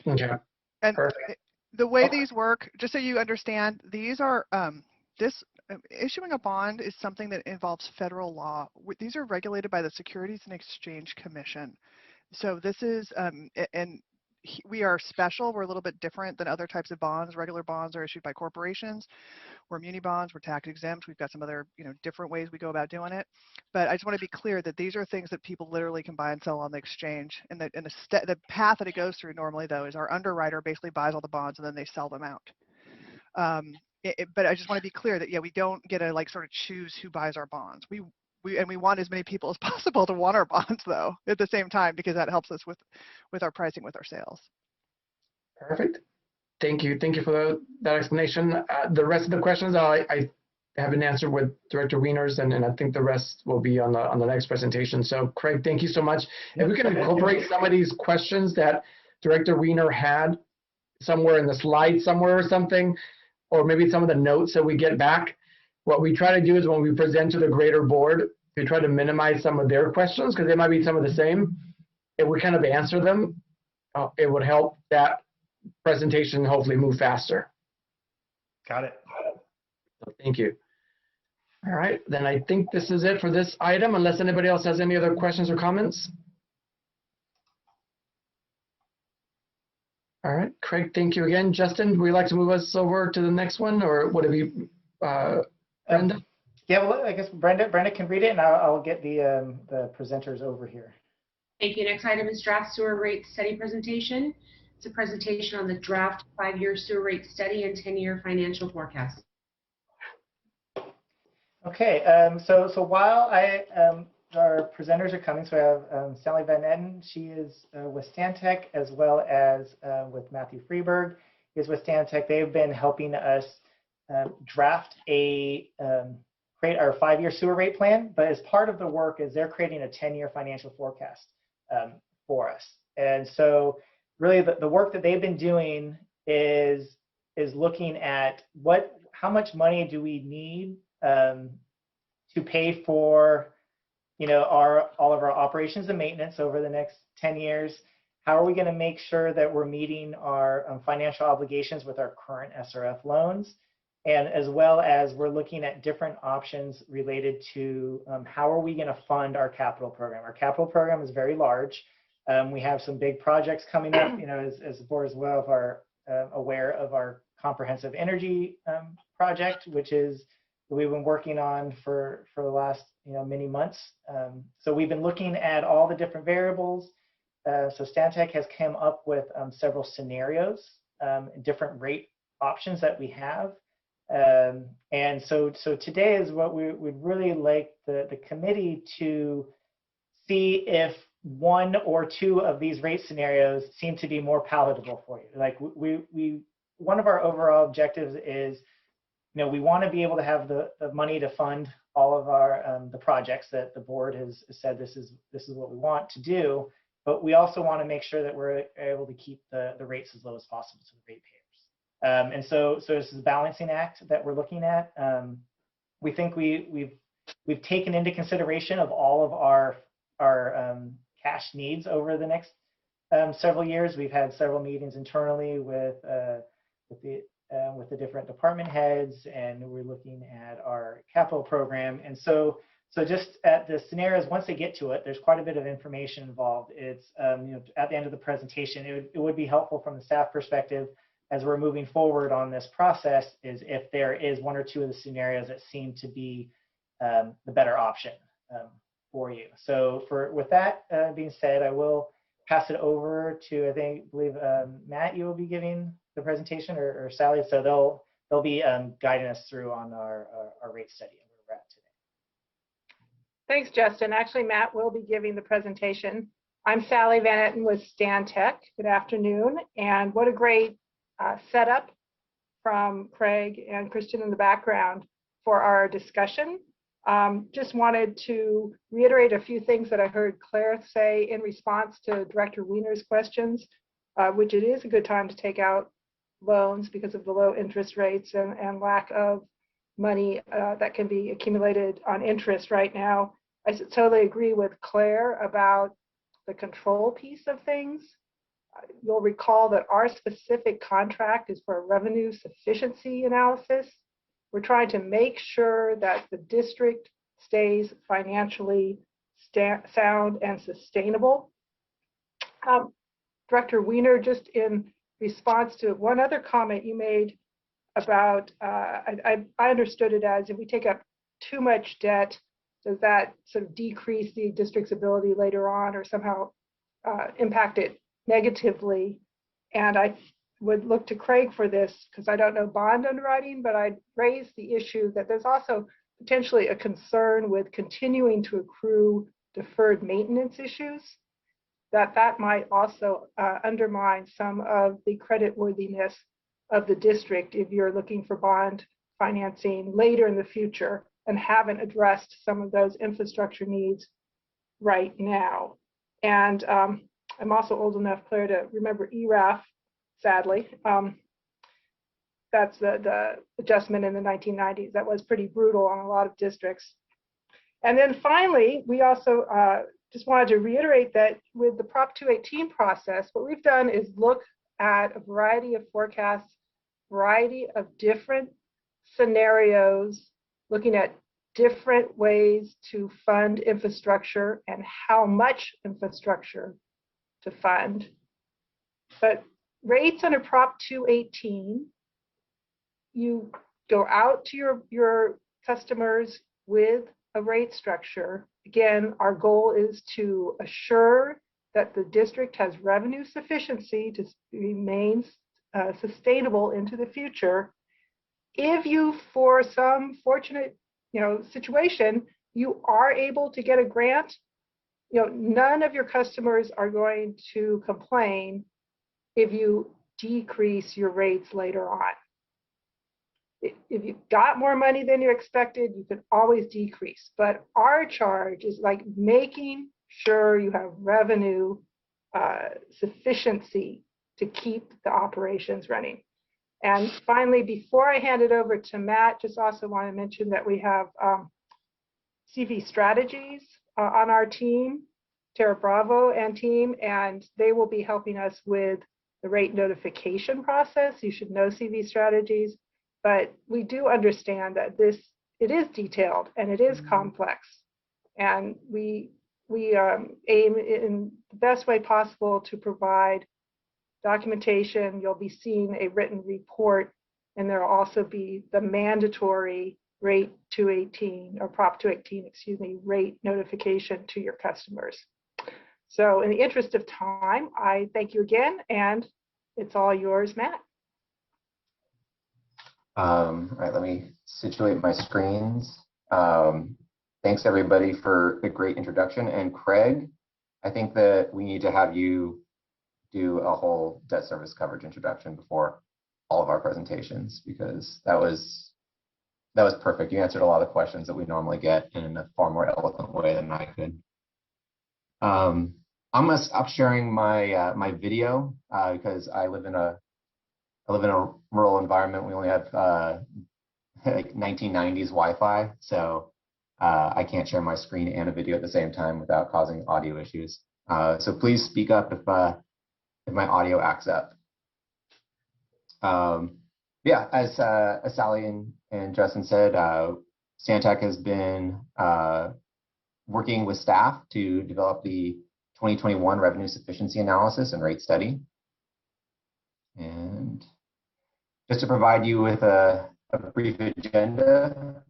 Okay. And perfect. The way these work, just so you understand, these are issuing a bond is something that involves federal law. These are regulated by the Securities and Exchange Commission. So this is, we are special. We're a little bit different than other types of bonds. Regular bonds are issued by corporations. We're muni bonds. We're tax exempt. We've got some other, different ways we go about doing it. But I just want to be clear that these are things that people literally can buy and sell on the exchange. And the path that it goes through normally, though, is our underwriter basically buys all the bonds and then they sell them out. But I just want to be clear that, we don't get to sort of choose who buys our bonds. We want as many people as possible to want our bonds, though, at the same time, because that helps us with our pricing, with our sales. Perfect. Thank you. Thank you for that explanation. The rest of the questions I haven't answered with Director Wieners, and I think the rest will be on the next presentation. So, Craig, thank you so much. If we can incorporate some of these questions that Director Wiener had somewhere in the slide somewhere or something, or maybe some of the notes that we get back, what we try to do is when we present to the greater board, we try to minimize some of their questions because they might be some of the same. If we kind of answer them, it would help that presentation hopefully move faster. Got it. So thank you. All right, then I think this is it for this item, unless anybody else has any other questions or comments. All right, Craig, thank you again. Justin, would you like to move us over to the next one, or would it be Brenda? Yeah, well, I guess Brenda can read it, and I'll get the presenters over here. Thank you. Next item is draft sewer rate study presentation. It's a presentation on the draft 5-year sewer rate study and 10-year financial forecast. Okay, so while our presenters are coming, so I have Sally Van Etten. She is with Stantec, as well as with Matthew Freeberg. He is with Stantec. They've been helping us draft create our 5-year sewer rate plan, but as part of the work is they're creating a 10-year financial forecast for us. And so really the work that they've been doing is looking at how much money do we need to pay for, all of our operations and maintenance over the next 10 years. How are we going to make sure that we're meeting our financial obligations with our current SRF loans? And as well as we're looking at different options related to how are we going to fund our capital program. Our capital program is very large. We have some big projects coming up, as the board as well are aware of our comprehensive energy project, which is we've been working on for the last many months. So we've been looking at all the different variables. So Stantec has come up with several scenarios, different rate options that we have. And so today is what we'd really like the committee to see if one or two of these rate scenarios seem to be more palatable for you. Like one of our overall objectives is, we want to be able to have the money to fund all of our the projects that the board has said this is what we want to do, but we also want to make sure that we're able to keep the rates as low as possible to the ratepayers. And so this is a balancing act that we're looking at. We think we've taken into consideration of all of our cash needs over the next several years. We've had several meetings internally with the different department heads, and we're looking at our capital program. And so just at the scenarios, once they get to it, there's quite a bit of information involved. It's at the end of the presentation, it would be helpful from the staff perspective as we're moving forward on this process, is if there is one or two of the scenarios that seem to be the better option for you. So with that being said, I will pass it over to, I believe Matt, you will be giving the presentation, or Sally. So they'll be guiding us through on our rate study and where we're at today. Thanks, Justin. Actually, Matt will be giving the presentation. I'm Sally Van Etten with Stantec. Good afternoon. And what a great setup from Craig and Christian in the background for our discussion. Just wanted to reiterate a few things that I heard Claire say in response to Director Wiener's questions, which it is a good time to take out loans because of the low interest rates and lack of money that can be accumulated on interest right now. I totally agree with Claire about the control piece of things. You'll recall that our specific contract is for a revenue sufficiency analysis. We're trying to make sure that the district stays financially sound and sustainable. Director Wiener, just in response to one other comment you made about, I understood it as if we take up too much debt, does that sort of decrease the district's ability later on or somehow impact it negatively? And I would look to Craig for this because I don't know bond underwriting, but I'd raise the issue that there's also potentially a concern with continuing to accrue deferred maintenance issues, that might also undermine some of the creditworthiness of the district if you're looking for bond financing later in the future and haven't addressed some of those infrastructure needs right now. And I'm also old enough, Claire, to remember ERAF, sadly. that's the adjustment in the 1990s. That was pretty brutal on a lot of districts. And then finally, we also just wanted to reiterate that with the Prop 218 process, what we've done is look at a variety of forecasts, variety of different scenarios, looking at different ways to fund infrastructure and how much infrastructure to fund. But rates under Prop 218, you go out to your customers with a rate structure. Again, our goal is to assure that the district has revenue sufficiency to remain sustainable into the future. If you, for some fortunate situation, you are able to get a grant, none of your customers are going to complain if you decrease your rates later on. If you got more money than you expected, you can always decrease. But our charge is like making sure you have revenue sufficiency to keep the operations running. And finally, before I hand it over to Matt, just also want to mention that we have CV Strategies on our team, Tara Bravo and team, and they will be helping us with the rate notification process. You should know CV Strategies, but we do understand that it is detailed and it is complex, and we aim in the best way possible to provide documentation. You'll be seeing a written report, and there will also be the mandatory rate 218 or Prop 218, excuse me, rate notification to your customers. So in the interest of time, I thank you again, and it's all yours, Matt. All right, let me situate my screens. Thanks everybody for the great introduction. And Craig, I think that we need to have you do a whole debt service coverage introduction before all of our presentations, because that was perfect. You answered a lot of questions that we normally get in a far more eloquent way than I could. I'm gonna stop sharing my my video because I live in a rural environment. We only have like 1990s Wi-Fi, so I can't share my screen and a video at the same time without causing audio issues. So please speak up if my audio acts up. Yeah, as Sally and Justin said, Stantec has been working with staff to develop the 2021 revenue sufficiency analysis and rate study. And just to provide you with a brief agenda,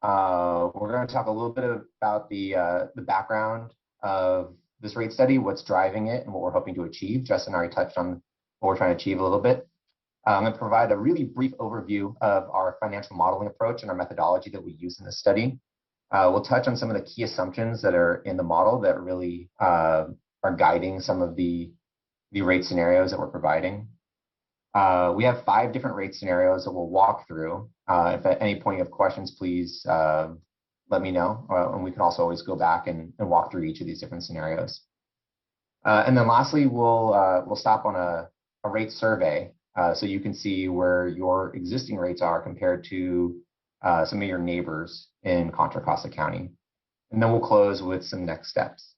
we're going to talk a little bit about the background of this rate study, what's driving it, and what we're hoping to achieve. Justin already touched on what we're trying to achieve a little bit. I'm going to provide a really brief overview of our financial modeling approach and our methodology that we use in this study. We'll touch on some of the key assumptions that are in the model that really are guiding some of the rate scenarios that we're providing. We have 5 different rate scenarios that we'll walk through. If at any point you have questions, please let me know, and we can also always go back and walk through each of these different scenarios. And then lastly, we'll stop on a rate survey so you can see where your existing rates are compared to some of your neighbors in Contra Costa County. And then we'll close with some next steps.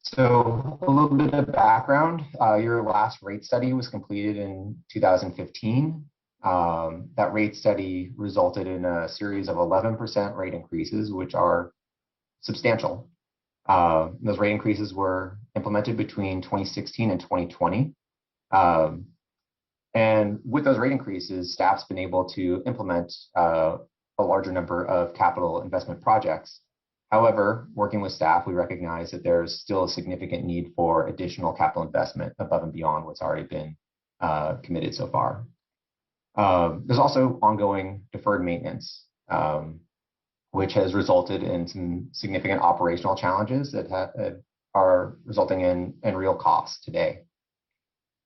So a little bit of background, your last rate study was completed in 2015. That rate study resulted in a series of 11% rate increases, which are substantial. Those rate increases were implemented between 2016 and 2020. And with those rate increases, staff's been able to implement a larger number of capital investment projects. However, working with staff, we recognize that there's still a significant need for additional capital investment above and beyond what's already been committed so far. There's also ongoing deferred maintenance, which has resulted in some significant operational challenges that are resulting in real costs today.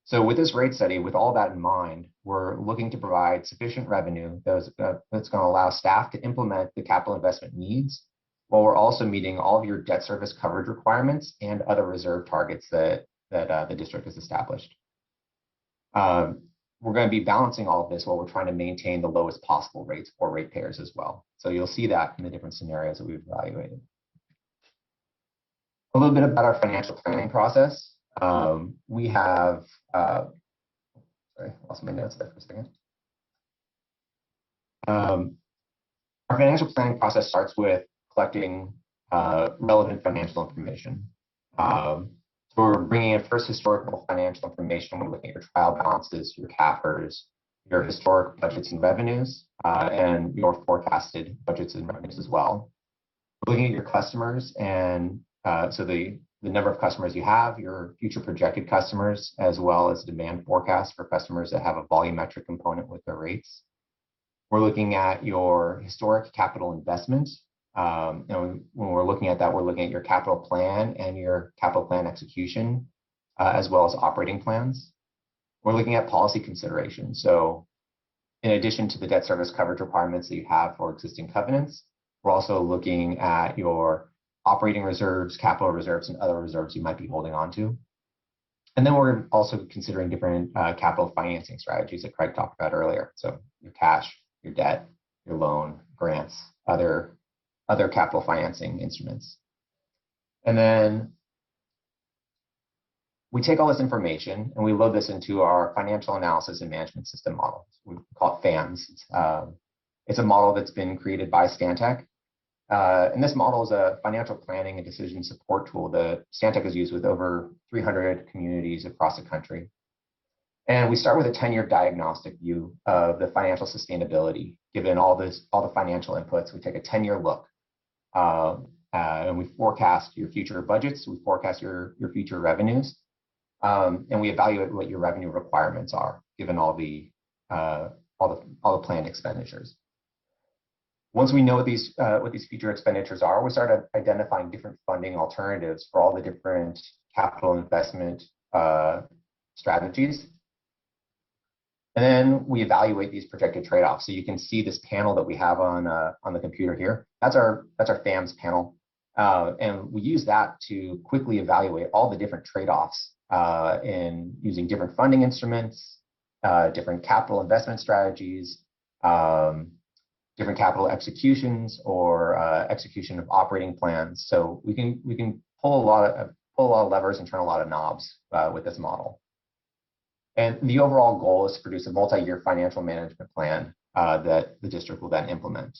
So with this rate study, with all that in mind, we're looking to provide sufficient revenue that's going to allow staff to implement the capital investment needs, while we're also meeting all of your debt service coverage requirements and other reserve targets that the district has established. we're going to be balancing all of this while we're trying to maintain the lowest possible rates for ratepayers as well. So you'll see that in the different scenarios that we've evaluated. A little bit about our financial planning process. We have, sorry, lost my notes there for a second. Our financial planning process starts with collecting relevant financial information. So we're bringing in first historical financial information. We're looking at your trial balances, your CAFRs, your historic budgets and revenues, and your forecasted budgets and revenues as well. We're looking at your customers, and so the number of customers you have, your future projected customers, as well as demand forecast for customers that have a volumetric component with their rates. We're looking at your historic capital investment. And when we're looking at that, we're looking at your capital plan and your capital plan execution, as well as operating plans. We're looking at policy considerations. So in addition to the debt service coverage requirements that you have for existing covenants, we're also looking at your operating reserves, capital reserves, and other reserves you might be holding on to. And then we're also considering different capital financing strategies that Craig talked about earlier. So your cash, your debt, your loan, grants, other capital financing instruments. And then we take all this information and we load this into our financial analysis and management system model. We call it FAMS. It's a model that's been created by Stantec. And this model is a financial planning and decision support tool that Stantec has used with over 300 communities across the country. And we start with a 10-year diagnostic view of the financial sustainability. Given all the financial inputs, we take a 10-year look. And we forecast your future budgets, we forecast your future revenues, and we evaluate what your revenue requirements are, given all the planned expenditures. Once we know what these future expenditures are, we start identifying different funding alternatives for all the different capital investment strategies. And then we evaluate these projected trade-offs. So you can see this panel that we have on the computer here. That's our FAMS panel. And we use that to quickly evaluate all the different trade-offs in using different funding instruments, different capital investment strategies, different capital executions, or execution of operating plans. So we can pull a lot of levers and turn a lot of knobs with this model. And the overall goal is to produce a multi-year financial management plan that the district will then implement.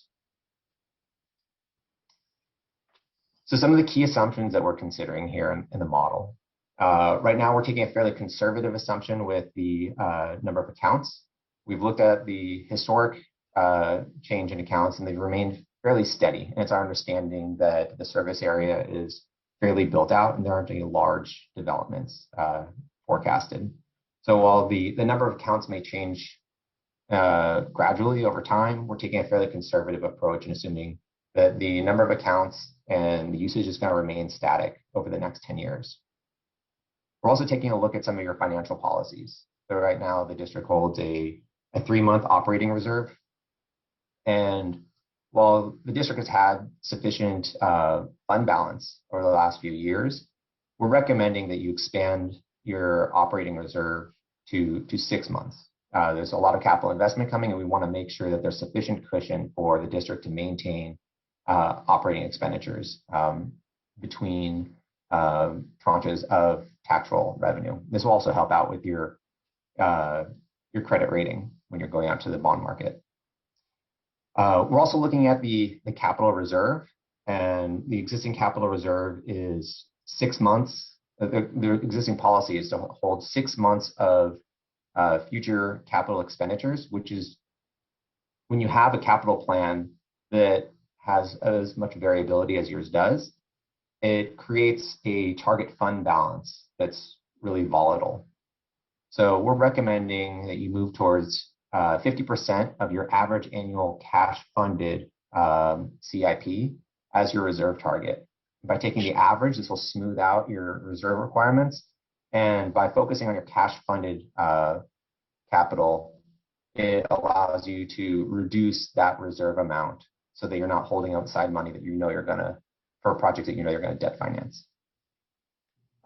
So some of the key assumptions that we're considering here in the model. Right now, we're taking a fairly conservative assumption with the number of accounts. We've looked at the historic change in accounts, and they've remained fairly steady. And it's our understanding that the service area is fairly built out, and there aren't any large developments forecasted. So while the number of accounts may change gradually over time, we're taking a fairly conservative approach and assuming that the number of accounts and the usage is going to remain static over the next 10 years. We're also taking a look at some of your financial policies. So right now, the district holds a 3-month operating reserve. And while the district has had sufficient fund balance over the last few years, we're recommending that you expand your operating reserve to 6 months. There's a lot of capital investment coming, and we want to make sure that there's sufficient cushion for the district to maintain operating expenditures between tranches of tax roll revenue. This will also help out with your credit rating when you're going out to the bond market. We're also looking at the capital reserve, and the existing capital reserve is 6 months. The existing policy is to hold 6 months of future capital expenditures, which is when you have a capital plan that has as much variability as yours does, it creates a target fund balance that's really volatile. So we're recommending that you move towards 50% of your average annual cash funded CIP as your reserve target. By taking the average, this will smooth out your reserve requirements. And by focusing on your cash funded capital, it allows you to reduce that reserve amount so that you're not holding outside money that you know you're going to, for projects that you know you're going to debt finance.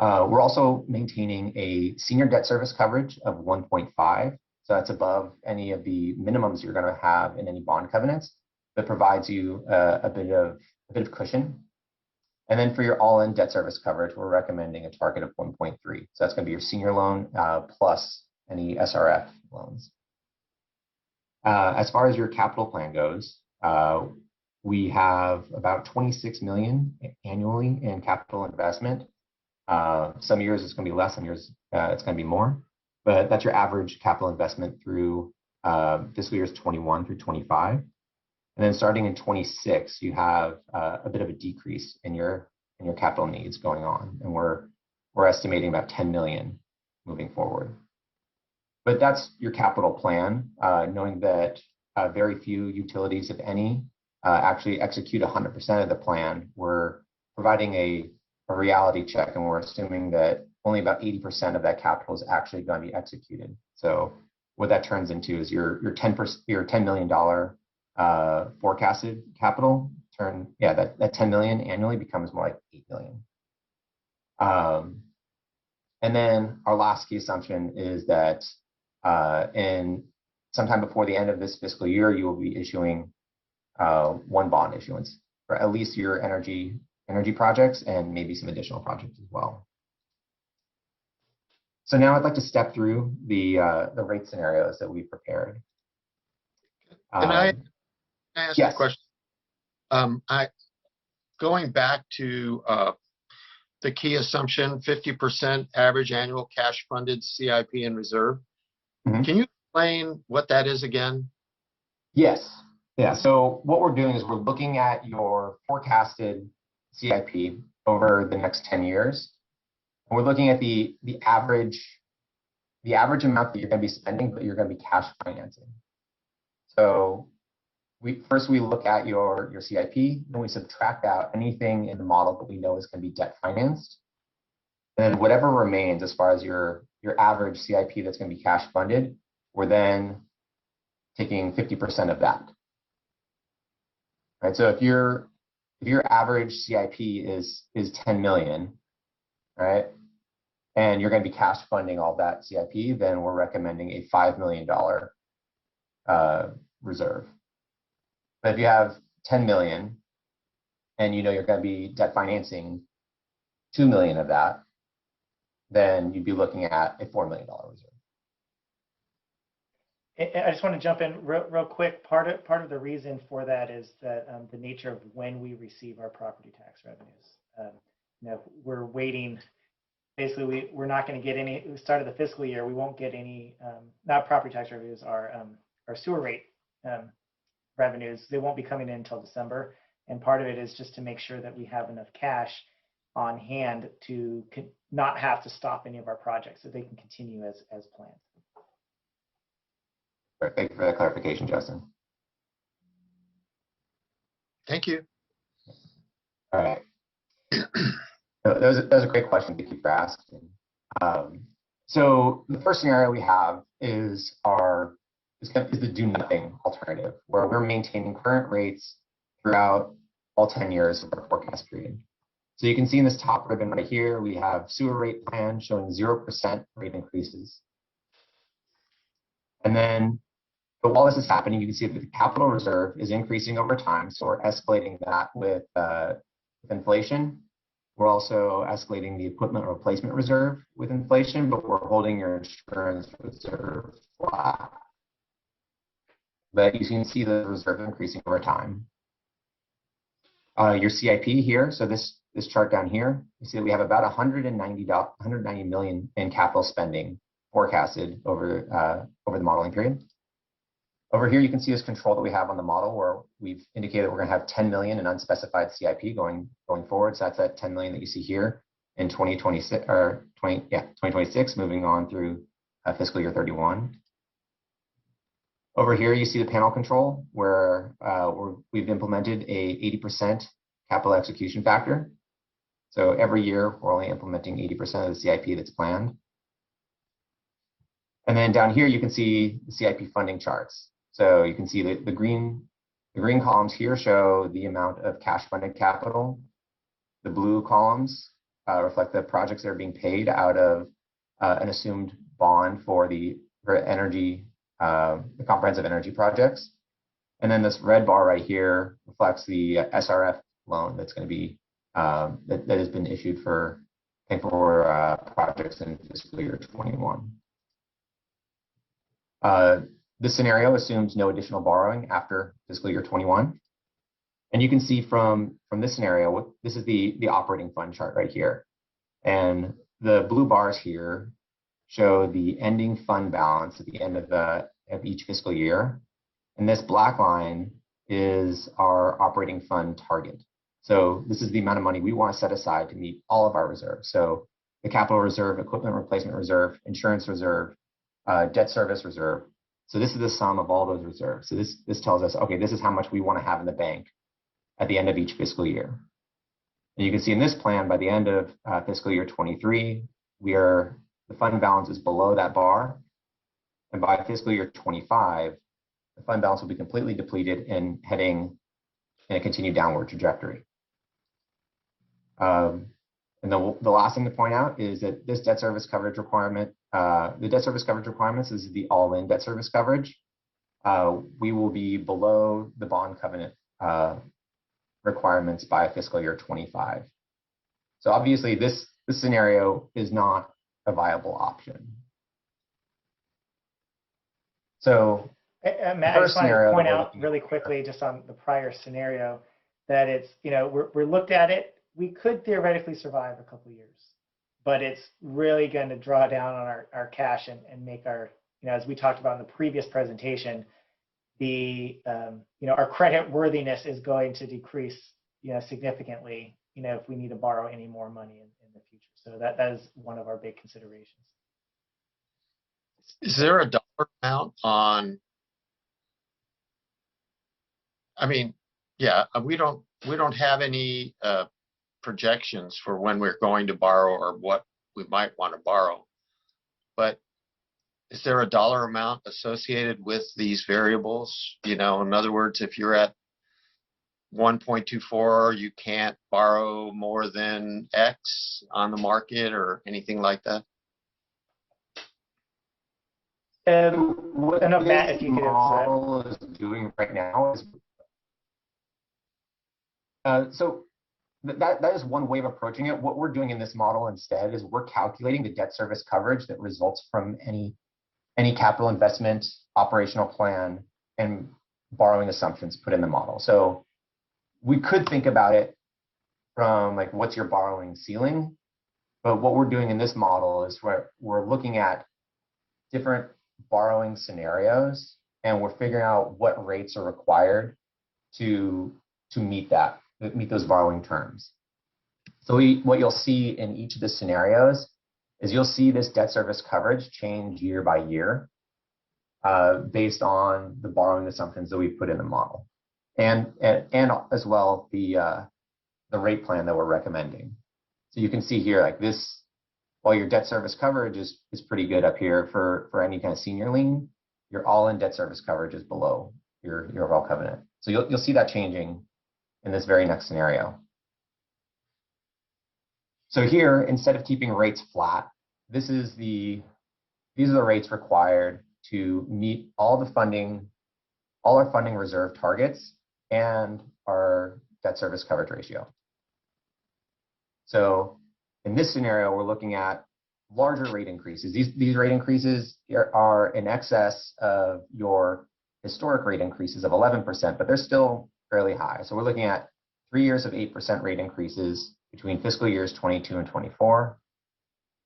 We're also maintaining a senior debt service coverage of 1.5. So that's above any of the minimums you're going to have in any bond covenants, that provides you a bit of cushion. And then for your all-in debt service coverage, we're recommending a target of 1.3. So that's going to be your senior loan plus any SRF loans. As far as your capital plan goes, we have about 26 million annually in capital investment. Some years it's going to be less, some years it's going to be more. But that's your average capital investment through fiscal years 21 through 25. And then starting in 26, you have a bit of a decrease in your capital needs going on, and we're estimating about 10 million moving forward. But that's your capital plan, knowing that very few utilities, if any, actually execute 100% of the plan. We're providing a reality check, and we're assuming that only about 80% of that capital is actually going to be executed. So what that turns into is your $10 million forecasted capital that 10 million annually becomes more like 8 million. And then our last key assumption is that in sometime before the end of this fiscal year, you will be issuing one bond issuance for at least your energy projects and maybe some additional projects as well. So now I'd like to step through the rate scenarios that we've prepared. Can I ask yes. a question? Going back to the key assumption, 50% average annual cash funded CIP and reserve. Mm-hmm. Can you explain what that is again? Yes. Yeah. So what we're doing is we're looking at your forecasted CIP over the next 10 years. And we're looking at the average amount that you're going to be spending, but you're going to be cash financing. So we look at your CIP, then we subtract out anything in the model that we know is going to be debt financed. And then whatever remains as far as your average CIP that's going to be cash funded, we're then taking 50% of that. Right. So if your average CIP is 10 million, right, and you're going to be cash funding all that CIP, then we're recommending a $5 million reserve. But if you have 10 million and you know you're going to be debt financing 2 million of that, then you'd be looking at a $4 million reserve. I just want to jump in real quick. Part of the reason for that is that the nature of when we receive our property tax revenues. We're waiting. Basically, we're not going to get any. At the start of the fiscal year, we won't get any. Not property tax revenues, our sewer rate revenues. They won't be coming in until December, and part of it is just to make sure that we have enough cash on hand to not have to stop any of our projects, so they can continue as planned. Thank you for that clarification, Justin. Thank you. All right. That was a great question. Thank you for asking. So the first scenario we have is the do nothing alternative, where we're maintaining current rates throughout all 10 years of our forecast period. So you can see in this top ribbon right here, we have sewer rate plan showing 0% rate increases. And then, but while this is happening, you can see that the capital reserve is increasing over time. So we're escalating that with inflation. We're also escalating the equipment replacement reserve with inflation, but we're holding your insurance reserve flat. But you can see the reserve increasing over time. Your CIP here, so this chart down here, you see that we have about 190 million in capital spending forecasted over the modeling period. Over here, you can see this control that we have on the model, where we've indicated we're going to have 10 million in unspecified CIP going forward. So that's that 10 million that you see here in 2026, moving on through fiscal year 31. Over here, you see the panel control, where we've implemented a 80% capital execution factor. So every year, we're only implementing 80% of the CIP that's planned. And then down here, you can see the CIP funding charts. So you can see the green columns here show the amount of cash funded capital. The blue columns reflect the projects that are being paid out of an assumed bond for energy the comprehensive energy projects. And then this red bar right here reflects the SRF loan that's going to be that has been issued for projects in fiscal year 21. This scenario assumes no additional borrowing after fiscal year 21. And you can see from this scenario, this is the operating fund chart right here. And the blue bars here show the ending fund balance at the end of each fiscal year. And this black line is our operating fund target. So this is the amount of money we want to set aside to meet all of our reserves. So the capital reserve, equipment replacement reserve, insurance reserve, debt service reserve. So this is the sum of all those reserves. So this tells us, okay, this is how much we want to have in the bank at the end of each fiscal year. And you can see in this plan, by the end of fiscal year 23, the fund balance is below that bar. And by fiscal year 25, the fund balance will be completely depleted and heading in a continued downward trajectory. And the last thing to point out is that this debt service coverage requirement, the debt service coverage requirements is the all-in debt service coverage. We will be below the bond covenant requirements by fiscal year 25. So obviously this scenario is not a viable option. So Matt, I just want to point out really quickly, just on the prior scenario, that it's, we're looked at it. We could theoretically survive a couple of years, but it's really going to draw down on our cash and make our, as we talked about in the previous presentation, our credit worthiness is going to decrease, significantly, if we need to borrow any more money in the future. So that is one of our big considerations. Is there a dollar amount on? I mean, yeah, we don't have any projections for when we're going to borrow or what we might want to borrow. But is there a dollar amount associated with these variables? In other words, if you're at 1.24, you can't borrow more than X on the market or anything like that? I don't know, Matt, if you could model is doing right now is so that is one way of approaching it. What we're doing in this model instead is we're calculating the debt service coverage that results from any capital investment, operational plan, and borrowing assumptions put in the model. So we could think about it from like, what's your borrowing ceiling? But what we're doing in this model is we're looking at different borrowing scenarios, and we're figuring out what rates are required to meet those borrowing terms. So what you'll see in each of the scenarios is you'll see this debt service coverage change year by year based on the borrowing assumptions that we put in the model, and as well the rate plan that we're recommending. So you can see here, like this, while your debt service coverage is pretty good up here for any kind of senior lien, your all-in debt service coverage is below your overall covenant. So you'll see that changing in this very next scenario. So here, instead of keeping rates flat, these are the rates required to meet all our funding reserve targets and our debt service coverage ratio. So in this scenario, we're looking at larger rate increases. These rate increases are in excess of your historic rate increases of 11%, but they're still fairly high. So we're looking at 3 years of 8% rate increases between fiscal years 22 and 24,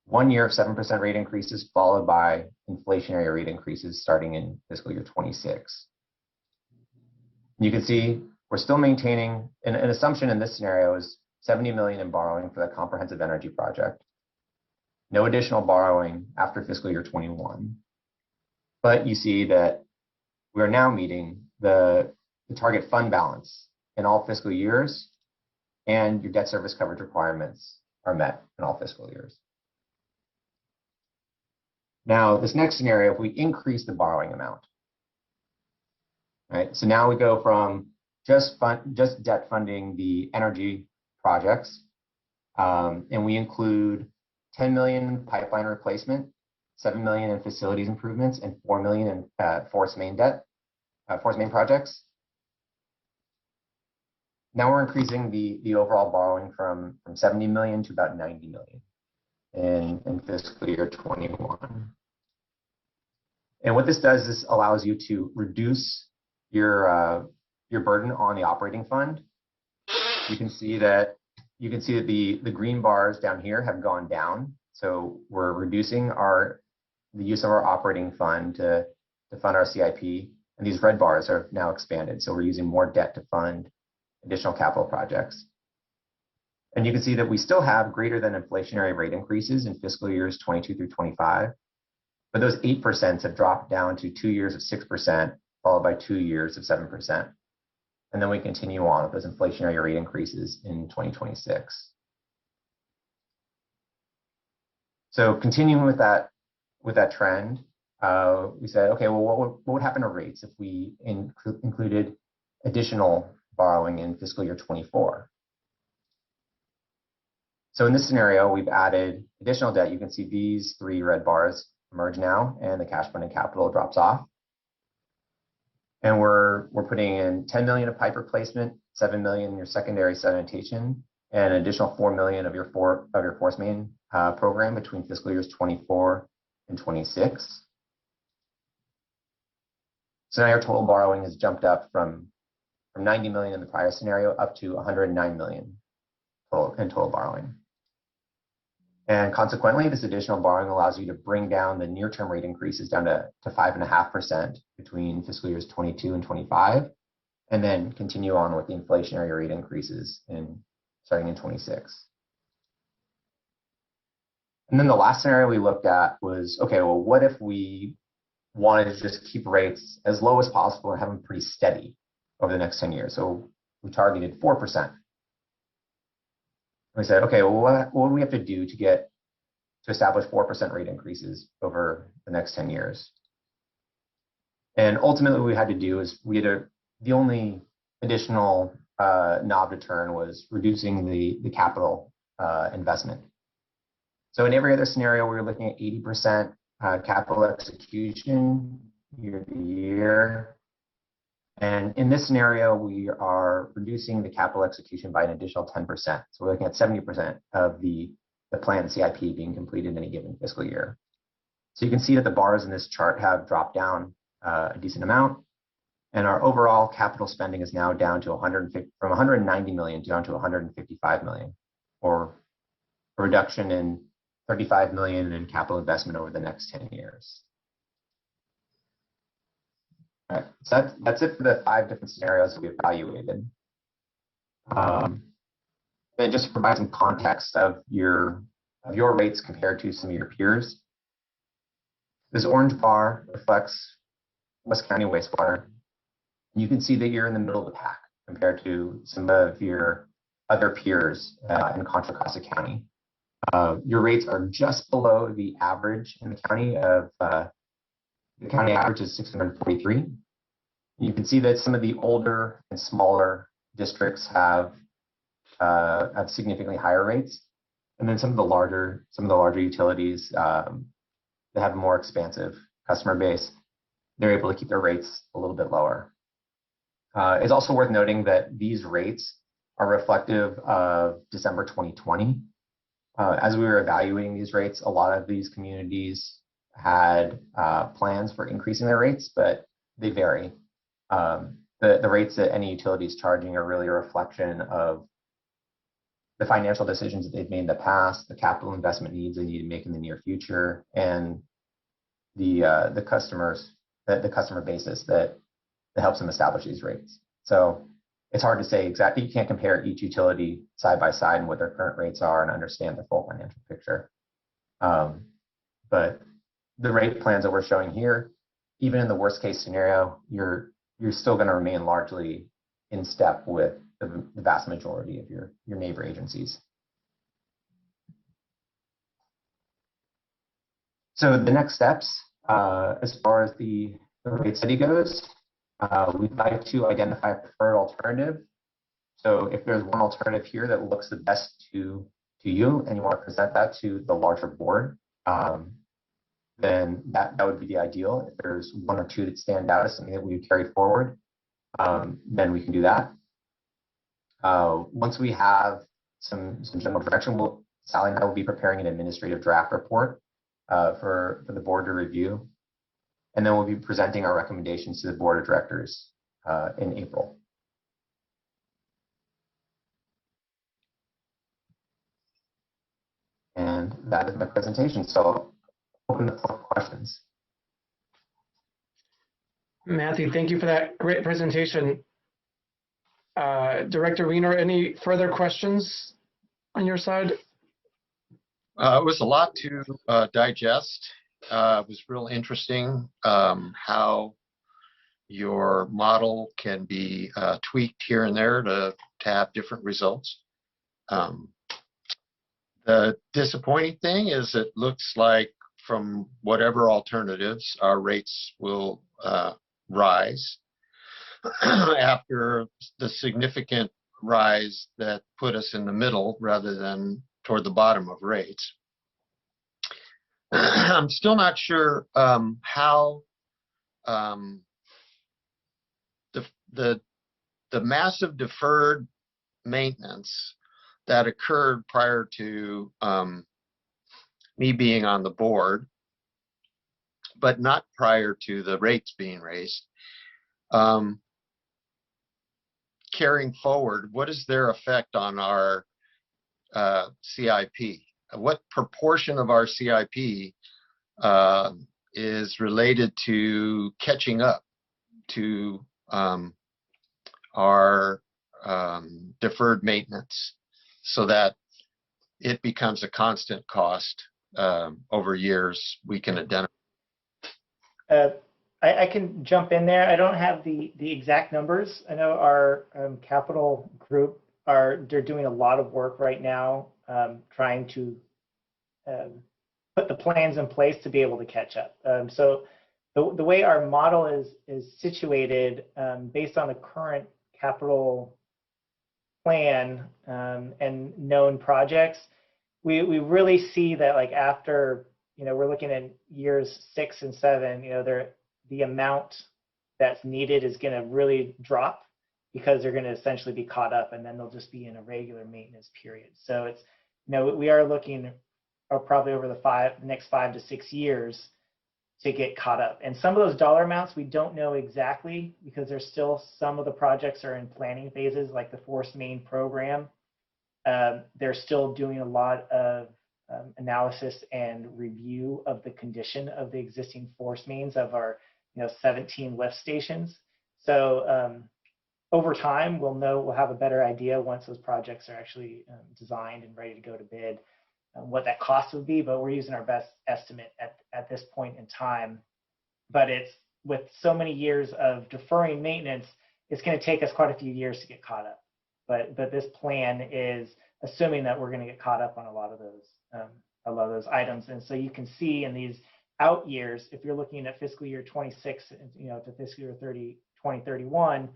1 year of 7% rate increases, followed by inflationary rate increases starting in fiscal year 26. You can see we're still maintaining an assumption in this scenario is $70 million in borrowing for the comprehensive energy project. No additional borrowing after fiscal year 21. But you see that we are now meeting the target fund balance in all fiscal years, and your debt service coverage requirements are met in all fiscal years. Now, this next scenario, if we increase the borrowing amount, right? So now we go from just debt funding the energy projects, and we include $10 million pipeline replacement, $7 million in facilities improvements, and $4 million in forest main projects. Now we're increasing the overall borrowing from 70 million to about 90 million in fiscal year 21. And what this does is allows you to reduce your burden on the operating fund. You can see that the green bars down here have gone down. So we're reducing the use of our operating fund to fund our CIP, and these red bars are now expanded. So we're using more debt to fund additional capital projects. And you can see that we still have greater than inflationary rate increases in fiscal years 22 through 25, but those 8% have dropped down to 2 years of 6%, followed by 2 years of 7%. And then we continue on with those inflationary rate increases in 2026. So continuing with that trend, we said, okay, well, what would happen to rates if we included additional borrowing in fiscal year 24? So in this scenario, we've added additional debt. You can see these 3 red bars emerge now, and the cash funded capital drops off. And we're putting in 10 million of pipe replacement, 7 million in your secondary sedimentation, and an additional 4 million of your forest main program between fiscal years 24 and 26. So now your total borrowing has jumped up from 90 million in the prior scenario up to 109 million in total borrowing. And consequently, this additional borrowing allows you to bring down the near-term rate increases down to 5.5% between fiscal years 22 and 25, and then continue on with the inflationary rate increases starting in 26. And then the last scenario we looked at was, okay, well, what if we wanted to just keep rates as low as possible and have them pretty steady over the next 10 years? So we targeted 4%. We said, okay, well, what do we have to do to establish 4% rate increases over the next 10 years? And ultimately, what we had to do is the only additional knob to turn was reducing the capital investment. So in every other scenario, we were looking at 80% capital execution year to year. And in this scenario, we are reducing the capital execution by an additional 10%. So we're looking at 70% of the planned CIP being completed in any given fiscal year. So you can see that the bars in this chart have dropped down a decent amount. And our overall capital spending is now down to from 190 million down to 155 million, or a reduction in 35 million in capital investment over the next 10 years. All right, so that's it for the 5 different scenarios that we evaluated. And just to provide some context of your rates compared to some of your peers. This orange bar reflects West County wastewater. You can see that you're in the middle of the pack compared to some of your other peers in Contra Costa County. Your rates are just below the average in the county of the county average is 643. You can see that some of the older and smaller districts have significantly higher rates, and then some of the larger utilities that have a more expansive customer base, they're able to keep their rates a little bit lower. It's also worth noting that these rates are reflective of December 2020. As we were evaluating these rates, a lot of these communities had plans for increasing their rates, but they vary. The rates that any utility is charging are really a reflection of the financial decisions that they've made in the past, the capital investment needs they need to make in the near future, and the customer basis that helps them establish these rates. So it's hard to say exactly. You can't compare each utility side by side and what their current rates are and understand the full financial picture. But the rate plans that we're showing here, even in the worst case scenario, you're still going to remain largely in step with the vast majority of your neighbor agencies. So the next steps, as far as the rate study goes, we'd like to identify a preferred alternative. So if there's one alternative here that looks the best to you and you want to present that to the larger board, then that would be the ideal. If there's one or two that stand out as something that we carry forward, then we can do that. Once we have some general direction, Sally and I will be preparing an administrative draft report for the board to review. And then we'll be presenting our recommendations to the board of directors in April. And that is my presentation. So I'll open the floor for questions. Matthew, thank you for that great presentation. Director Wiener, any further questions on your side? It was a lot to digest. It was real interesting how your model can be tweaked here and there to have different results. The disappointing thing is it looks like from whatever alternatives, our rates will rise after the significant rise that put us in the middle rather than toward the bottom of rates. I'm still not sure how the massive deferred maintenance that occurred prior to me being on the board, but not prior to the rates being raised. Carrying forward, what is their effect on our CIP? What proportion of our CIP is related to catching up to our deferred maintenance so that it becomes a constant cost over years we can identify? I can jump in there. I don't have the exact numbers. I know our capital group they're doing a lot of work right now trying to put the plans in place to be able to catch up. So the way our model is situated based on the current capital plan and known projects, we really see that like after, we're looking at years 6 and 7, the amount that's needed is going to really drop because they're going to essentially be caught up, and then they'll just be in a regular maintenance period. So it's, we are looking probably over the next 5 to 6 years to get caught up. And some of those dollar amounts we don't know exactly because there's still some of the projects are in planning phases, like the Force Main program. They're still doing a lot of analysis and review of the condition of the existing force mains of our 17 lift stations. So over time, we'll have a better idea once those projects are actually designed and ready to go to bid, what that cost would be, but we're using our best estimate at this point in time. But it's with so many years of deferring maintenance, it's going to take us quite a few years to get caught up. But this plan is assuming that we're going to get caught up on a lot of those items. And so you can see in these out years, if you're looking at fiscal year 26, to fiscal year 2031,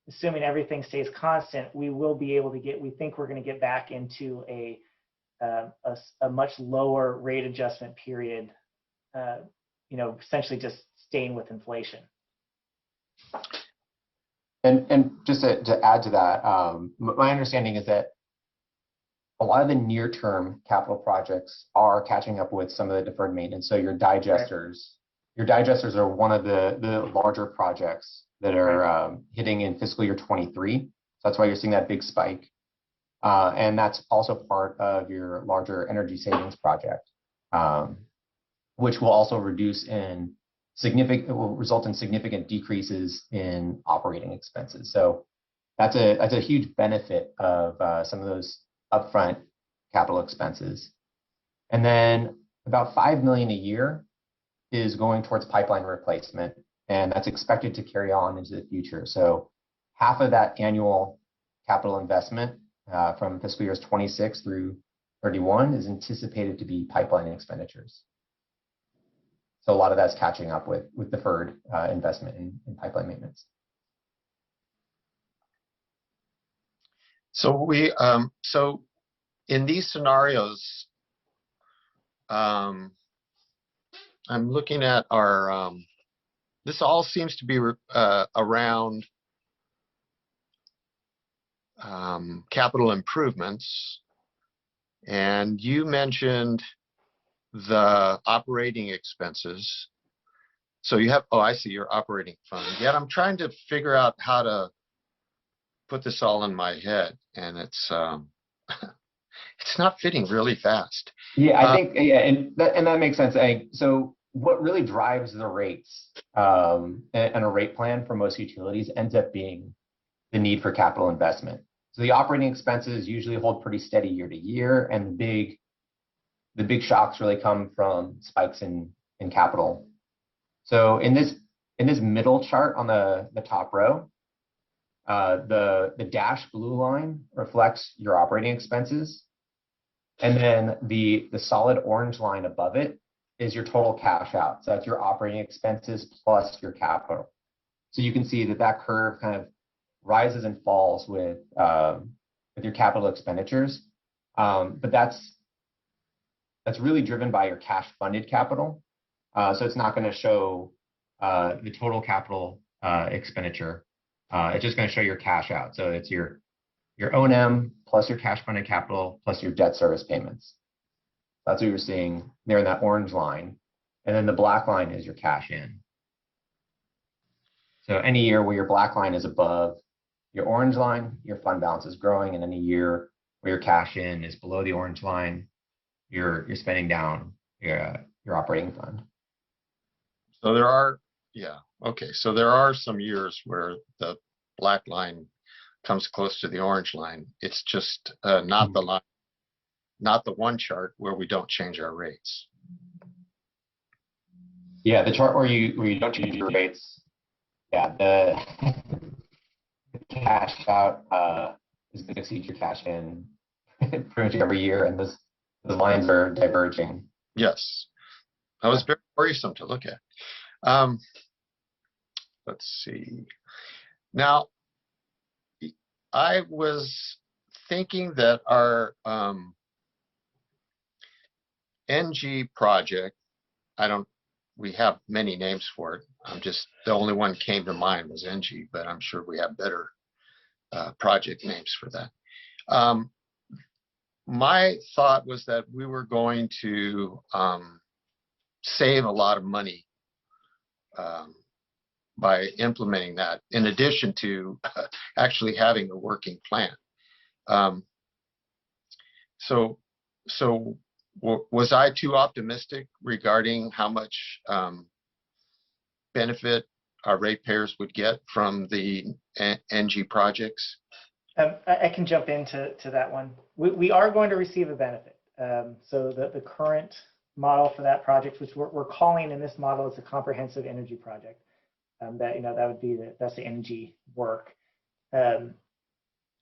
assuming everything stays constant, we will be able to we think we're going to get back into a much lower rate adjustment period, essentially just staying with inflation. And just to add to that, my understanding is that a lot of the near-term capital projects are catching up with some of the deferred maintenance. So your digesters are one of the larger projects that are hitting in fiscal year 23. So that's why you're seeing that big spike. And that's also part of your larger energy savings project, which will also will result in significant decreases in operating expenses. So that's a huge benefit of some of those upfront capital expenses. And then about $5 million a year is going towards pipeline replacement, and that's expected to carry on into the future. So half of that annual capital investment from fiscal years 26 through 31 is anticipated to be pipeline expenditures. So a lot of that's catching up with deferred investment in pipeline maintenance. So so in these scenarios, I'm looking at our, this all seems to be around capital improvements. And you mentioned the operating expenses. So you have, oh, I see your operating fund. Yet I'm trying to figure out how to put this all in my head, and it's it's not fitting really fast. Yeah, I think, yeah, and that makes sense. So what really drives the rates and a rate plan for most utilities ends up being the need for capital investment. So the operating expenses usually hold pretty steady year to year, and the big shocks really come from spikes in capital. So in this middle chart on the top row, the dashed blue line reflects your operating expenses, and then the solid orange line above it is your total cash out. So that's your operating expenses plus your capital. So you can see that curve kind of rises and falls with your capital expenditures, but that's really driven by your cash funded capital. So it's not going to show the total capital expenditure. It's just going to show your cash out. So it's your O&M plus your cash funded capital plus your debt service payments. That's what you're seeing there in that orange line. And then the black line is your cash in. So any year where your black line is above your orange line, your fund balance is growing. And any year where your cash in is below the orange line, you're spending down your operating fund. So there are, yeah, okay. So there are some years where the black line comes close to the orange line. It's just not the line, not the one chart where we don't change our rates. Yeah, the chart where you don't change your rates. Yeah, the cash out is going to exceed your cash in pretty much every year, and the lines are diverging. Yes, that was very worrisome to look at. Let's see. Now, I was thinking that our NG project, we have many names for it. The only one came to mind was NG, but I'm sure we have better project names for that. My thought was that we were going to save a lot of money by implementing that, in addition to actually having a working plan. So was I too optimistic regarding how much benefit our ratepayers would get from the NG projects? I can jump into that one. We are going to receive a benefit. So the current model for that project, which we're calling in this model, is a comprehensive energy project. That would be that's the NG work.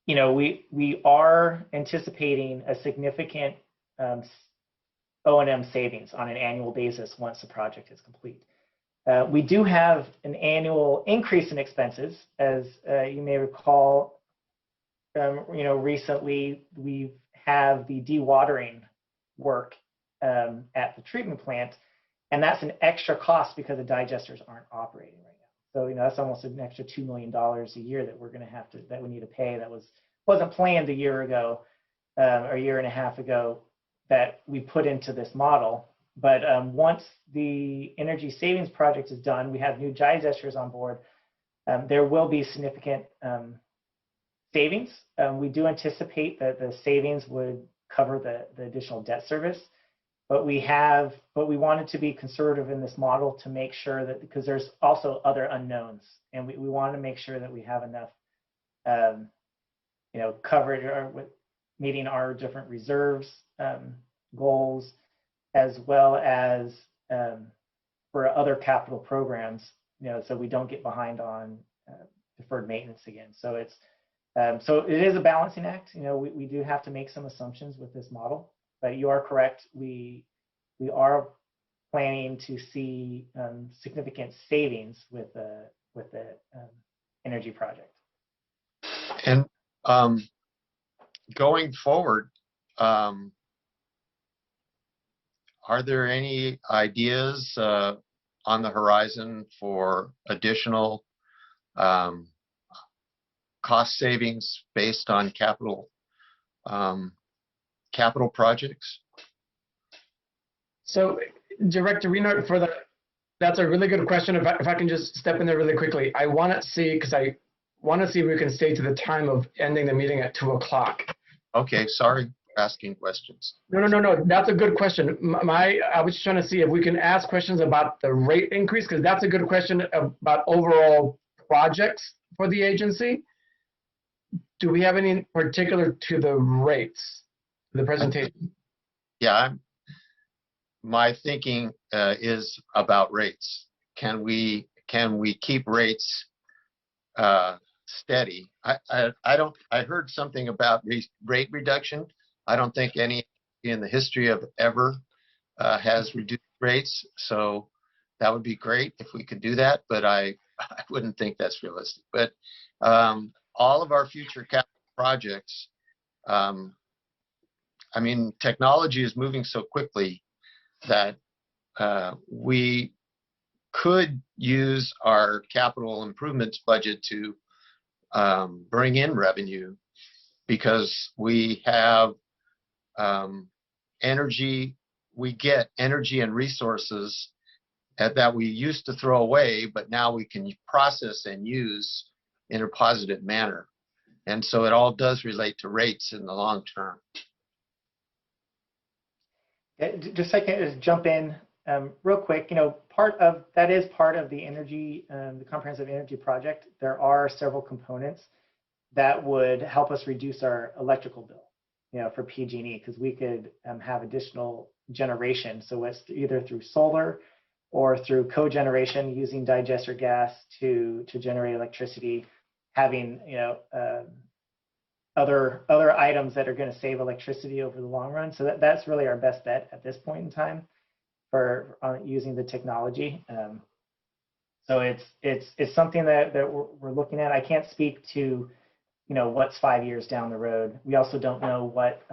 We are anticipating a significant O&M savings on an annual basis once the project is complete. We do have an annual increase in expenses, as you may recall. Recently we have the dewatering work at the treatment plant, and that's an extra cost because the digesters aren't operating right now. So that's almost an extra $2 million a year that we need to pay. That wasn't planned a year ago or a year and a half ago that we put into this model. But once the energy savings project is done, we have new digesters on board. There will be significant savings. We do anticipate that the savings would cover the additional debt service, but we wanted to be conservative in this model to make sure that, because there's also other unknowns, and we want to make sure that we have enough coverage with meeting our different reserves goals, as well as for other capital programs, so we don't get behind on deferred maintenance again. So it is a balancing act. We do have to make some assumptions with this model, but you are correct. We are planning to see significant savings with the energy project. And going forward, are there any ideas on the horizon for additional cost savings based on capital projects? So, Director Reno, that's a really good question. If I can just step in there really quickly, I want to see, because I want to see if we can stay to the time of ending the meeting at 2 o'clock. Okay, sorry for asking questions. No. That's a good question. I was just trying to see if we can ask questions about the rate increase, because that's a good question about overall projects for the agency. Do we have any particular to the rates, the presentation? Yeah, my thinking is about rates. Can we keep rates steady? I heard something about rate reduction. I don't think any in the history of ever has reduced rates. So that would be great if we could do that, but I wouldn't think that's realistic. But all of our future capital projects, I mean, technology is moving so quickly that we could use our capital improvements budget to bring in revenue, because we have energy, we get energy and resources that we used to throw away, but now we can process and use in a positive manner. And so it all does relate to rates in the long term. Just a second, just jump in real quick. You know, that is part of the energy, the comprehensive energy project. There are several components that would help us reduce our electrical bill, you know, for PG&E, because we could have additional generation. So it's either through solar or through cogeneration using digester gas to generate electricity, having, you know, other items that are going to save electricity over the long run. So that's really our best bet at this point in time for using the technology. So it's something that we're looking at. I can't speak to, you know, what's 5 years down the road. We also don't know what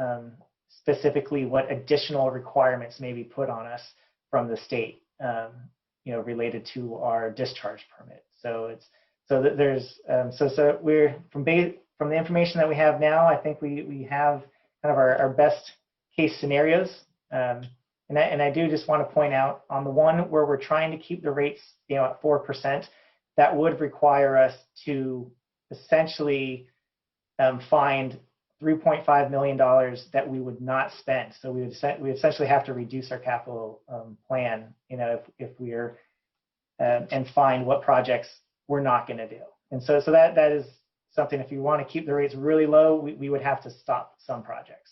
specifically what additional requirements may be put on us from the state, you know, related to our discharge permit. So we're from the information that we have now, I think we have kind of our best case scenarios. And I do just want to point out on the one where we're trying to keep the rates, you know, at 4%, that would require us to essentially find $3.5 million that we would not spend. So we essentially have to reduce our capital plan, you know, if we're and find what projects we're not going to do. And so that is something. If you want to keep the rates really low, we would have to stop some projects.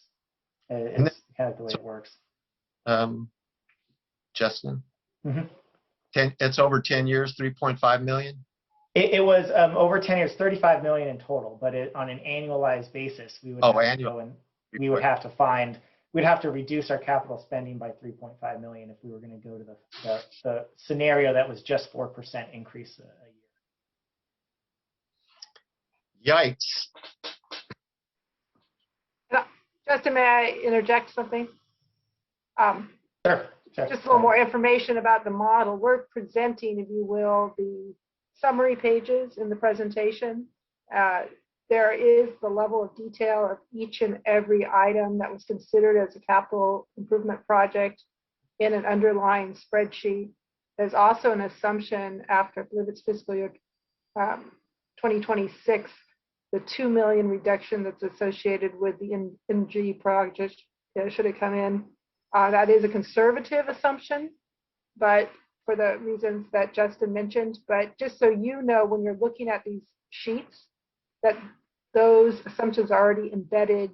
It's kind of the way it works. Justin, Mm-hmm. It's over 10 years, 3.5 million. It was over 10 years, 35 million in total, but on an annualized basis, we would have to go and we would have to find, we'd have to reduce our capital spending by 3.5 million if we were going to go to the scenario that was just 4% increase a year. Yikes. Justin, may I interject something? Sure. Just a little more information about the model. We're presenting, if you will, the summary pages in the presentation. There is the level of detail of each and every item that was considered as a capital improvement project in an underlying spreadsheet. There's also an assumption after, I believe it's fiscal year 2026, the 2 million reduction that's associated with the energy project, should it come in. That is a conservative assumption, but for the reasons that Justin mentioned. But just so you know, when you're looking at these sheets, that those assumptions are already embedded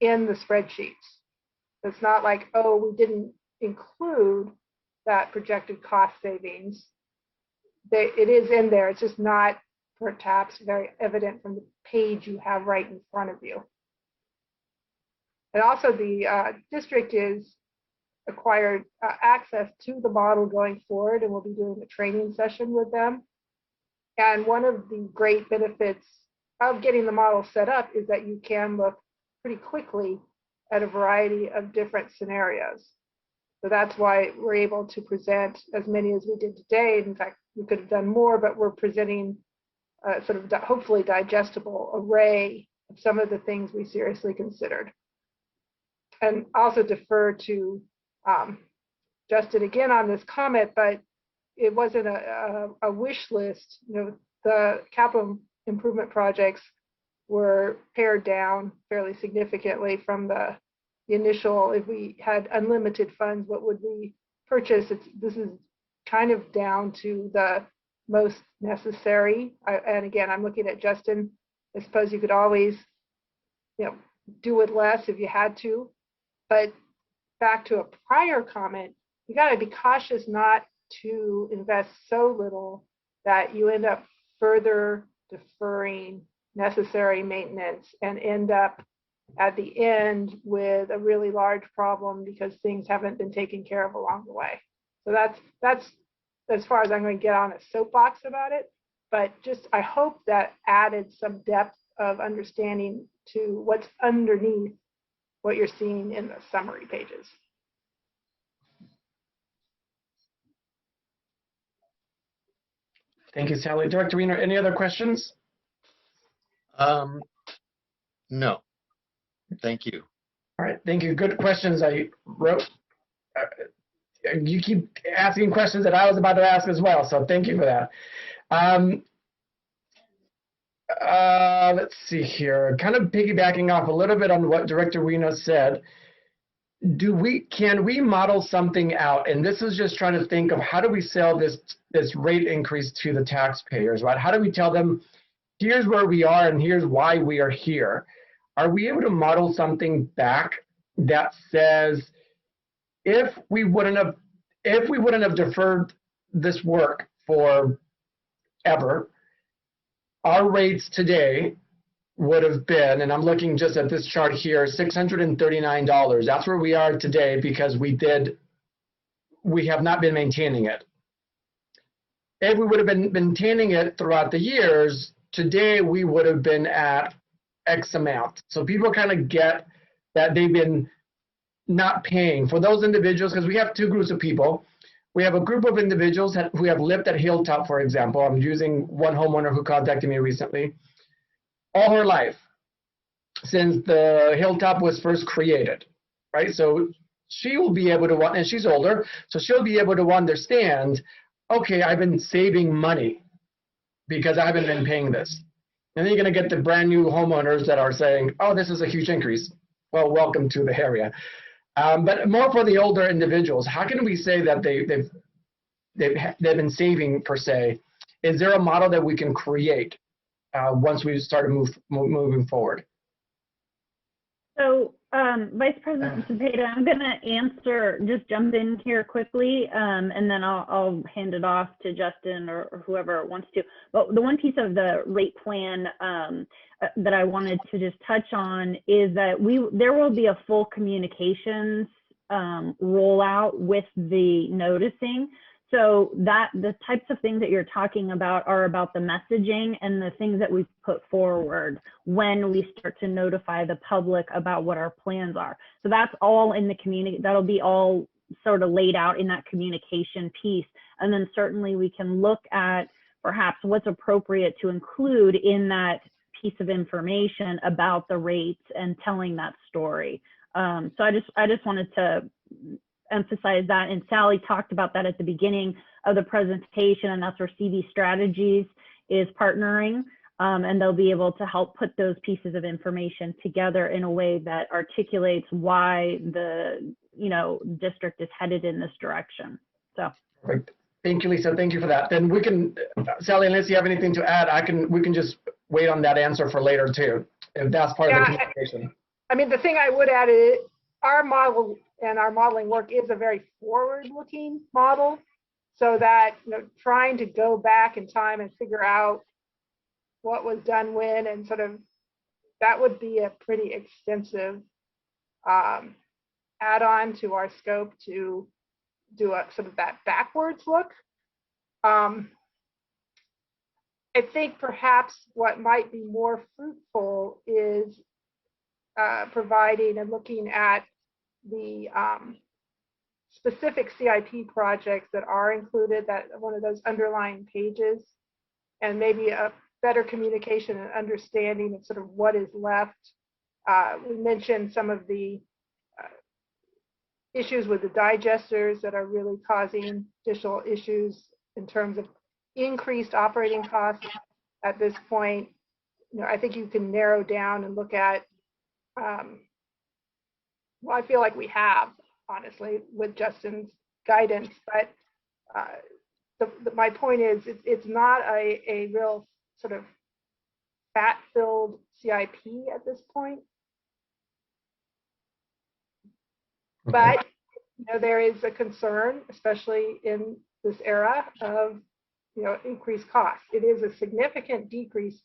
in the spreadsheets. It's not like, oh, we didn't include that projected cost savings. It is in there. It's just not perhaps very evident from the page you have right in front of you. And also the district is acquired access to the model going forward, and we'll be doing a training session with them. And one of the great benefits of getting the model set up is that you can look pretty quickly at a variety of different scenarios. So that's why we're able to present as many as we did today. In fact, we could have done more, but we're presenting a sort of hopefully digestible array of some of the things we seriously considered. And also defer to Justin again on this comment, but it wasn't a wish list. You know, the capital improvement projects were pared down fairly significantly from the initial. If we had unlimited funds, what would we purchase? This is kind of down to the most necessary. And again, I'm looking at Justin. I suppose you could always, you know, do with less if you had to. But back to a prior comment, you got to be cautious not to invest so little that you end up further deferring necessary maintenance and end up at the end with a really large problem because things haven't been taken care of along the way. So that's as far as I'm going to get on a soapbox about it. But just I hope that added some depth of understanding to what's underneath what you're seeing in the summary pages. Thank you, Sally. Director Wiener, any other questions? No, thank you. All right, thank you. Good questions. I wrote. You keep asking questions that I was about to ask as well, so thank you for that. Let's see here. Kind of piggybacking off a little bit on what Director Wiener said. Can we model something out? And this is just trying to think of how do we sell this rate increase to the taxpayers, right? How do we tell them, here's where we are and here's why we are here? Are we able to model something back that says, if we wouldn't have deferred this work for ever, our rates today would have been, and I'm looking just at this chart here, $639. That's where we are today because we have not been maintaining it. If we would have been maintaining it throughout the years, today we would have been at X amount. So people kind of get that they've been not paying for those individuals, because we have two groups of people. We have a group of individuals who have lived at Hilltop, for example. I'm using one homeowner who contacted me recently. All her life, since the Hilltop was first created, right? So she will be able to, and she's older, so she'll be able to understand, okay, I've been saving money because I haven't been paying this. And then you're going to get the brand new homeowners that are saying, oh, this is a huge increase. Well, welcome to the area. But more for the older individuals, how can we say that they've been saving per se? Is there a model that we can create once we start moving forward? So, Vice President Cepeda, I'm going to just jump in here quickly, and then I'll hand it off to Justin or whoever wants to. But the one piece of the rate plan that I wanted to just touch on is that there will be a full communications rollout with the noticing. So that the types of things that you're talking about are about the messaging and the things that we put forward when we start to notify the public about what our plans are. So that's all in the community. That'll be all sort of laid out in that communication piece. And then certainly we can look at perhaps what's appropriate to include in that piece of information about the rates and telling that story. So I just wanted to emphasize that, and Sally talked about that at the beginning of the presentation, and that's where CV Strategies is partnering, and they'll be able to help put those pieces of information together in a way that articulates why the district is headed in this direction. So perfect. Thank you, Lisa. Thank you for that. Then we can, Sally, unless you have anything to add, we can just wait on that answer for later too, if that's part of the communication. I mean, the thing I would add is our model and our modeling work is a very forward-looking model, so that trying to go back in time and figure out what was done when, and sort of that would be a pretty extensive add-on to our scope to do a sort of that backwards look. I think perhaps what might be more fruitful is providing and looking at the specific CIP projects that are included, that one of those underlying pages, and maybe a better communication and understanding of sort of what is left. We mentioned some of the issues with the digesters that are really causing additional issues in terms of increased operating costs at this point. I think you can narrow down and look at, well, I feel like we have, honestly, with Justin's guidance, but my point is it's not a real sort of fat-filled CIP at this point. But there is a concern, especially in this era of increased costs. It is a significant decrease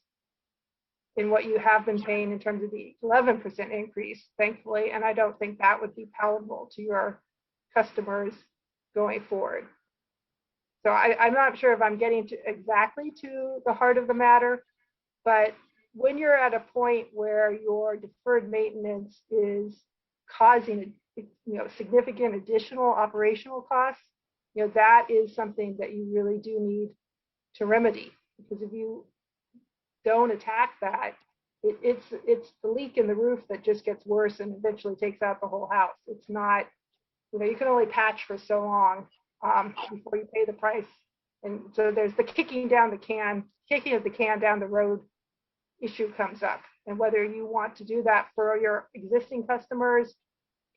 in what you have been paying in terms of the 11% increase, thankfully, and I don't think that would be palatable to your customers going forward. So I'm not sure if I'm getting exactly to the heart of the matter, but when you're at a point where your deferred maintenance is causing significant additional operational costs, that is something that you really do need to remedy, because if you don't attack that, it's the leak in the roof that just gets worse and eventually takes out the whole house. It's not, you can only patch for so long before you pay the price. And so there's the kicking of the can down the road issue comes up, and whether you want to do that for your existing customers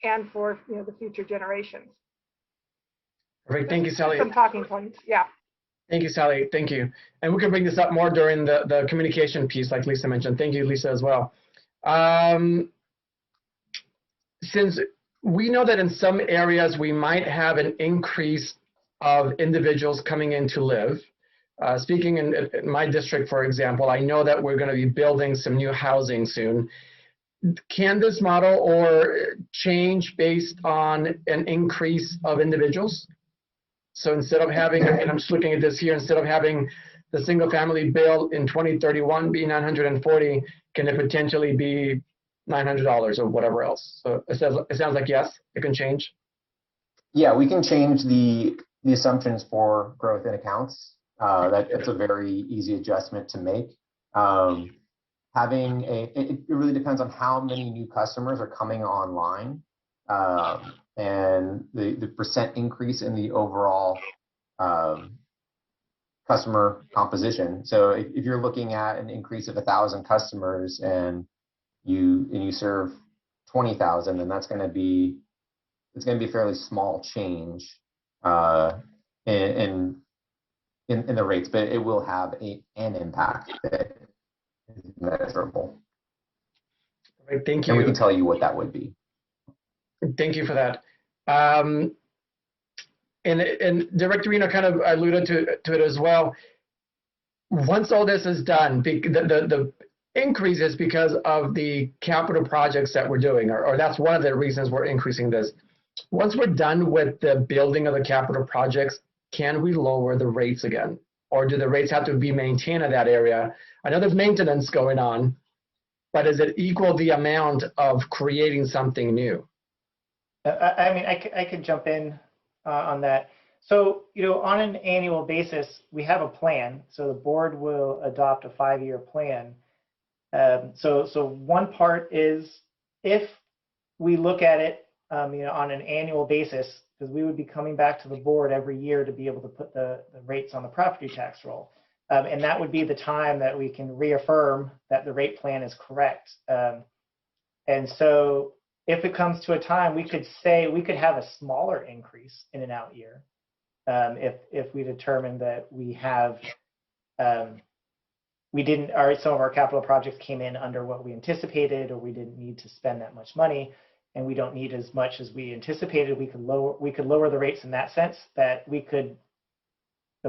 and for the future generations. Perfect. Thank you, Sally. Some talking points. Yeah. Thank you, Sally. Thank you. And we can bring this up more during the communication piece, like Lisa mentioned. Thank you, Lisa, as well. Since we know that in some areas we might have an increase of individuals coming in to live. Speaking in my district, for example, I know that we're going to be building some new housing soon. Can this model or change based on an increase of individuals? So instead of having, and I'm just looking at this here, instead of having the single family bill in 2031 be $940, can it potentially be $900 or whatever else? So it sounds like yes, it can change. Yeah, we can change the assumptions for growth in accounts. It's a very easy adjustment to make. It really depends on how many new customers are coming online, and the percent increase in the overall customer composition. So if you're looking at an increase of 1,000 customers and you serve 20,000, then it's going to be a fairly small change in the rates, but it will have an impact that is measurable. Right, thank you. And we can tell you what that would be. Thank you for that. And Director Weiner kind of alluded to it as well. Once all this is done, the increase is because of the capital projects that we're doing, or that's one of the reasons we're increasing this. Once we're done with the building of the capital projects, can we lower the rates again? Or do the rates have to be maintained in that area? I know there's maintenance going on, but is it equal the amount of creating something new? I mean, I could jump in on that. So, on an annual basis, we have a plan. So the board will adopt a 5-year plan. So one part is if we look at it, on an annual basis, because we would be coming back to the board every year to be able to put the rates on the property tax roll. And that would be the time that we can reaffirm that the rate plan is correct. And so if it comes to a time, we could have a smaller increase in an out year if we determine that we have, some of our capital projects came in under what we anticipated, or we didn't need to spend that much money, and we don't need as much as we anticipated. We could lower the rates in that sense, that the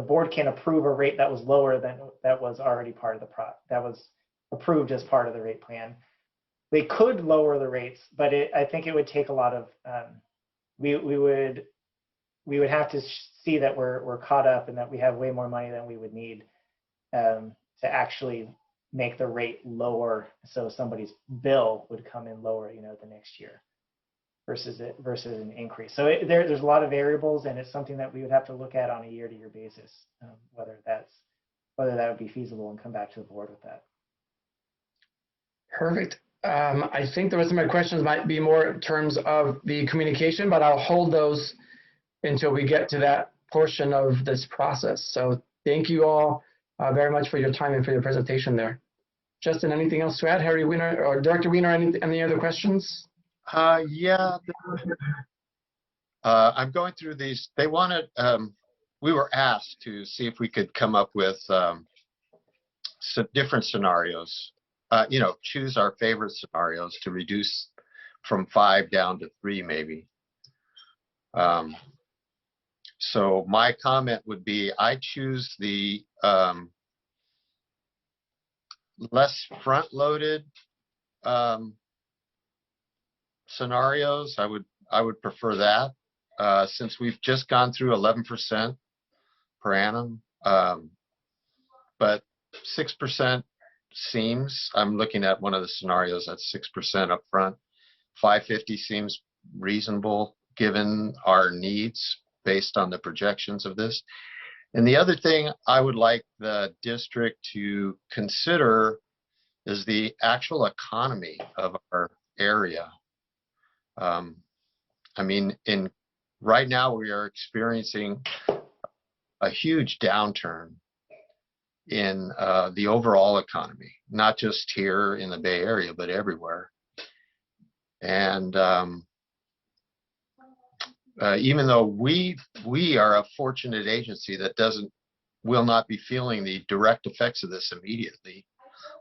board can approve a rate that was lower than that was already part of that was approved as part of the rate plan. They could lower the rates, but I think it would take a lot of, we would have to see that we're caught up and that we have way more money than we would need to actually make the rate lower, so somebody's bill would come in lower, the next year. versus an increase. So there's a lot of variables, and it's something that we would have to look at on a year-to-year basis, whether that would be feasible, and come back to the board with that. Perfect. I think the rest of my questions might be more in terms of the communication, but I'll hold those until we get to that portion of this process. So thank you all very much for your time and for your presentation there. Justin, anything else to add? Harry Weiner or Director Weiner, any other questions? Yeah. I'm going through these. They wanted, we were asked to see if we could come up with some different scenarios. Choose our favorite scenarios to reduce from 5 down to 3, maybe. So my comment would be, I choose the less front-loaded scenarios. I would prefer that, since we've just gone through 11% per annum, but 6% seems, I'm looking at one of the scenarios that's 6% up front. 550 seems reasonable given our needs based on the projections of this. And the other thing I would like the district to consider is the actual economy of our area. I mean, right now we are experiencing a huge downturn in the overall economy, not just here in the Bay Area, but everywhere. And even though we are a fortunate agency that will not be feeling the direct effects of this immediately,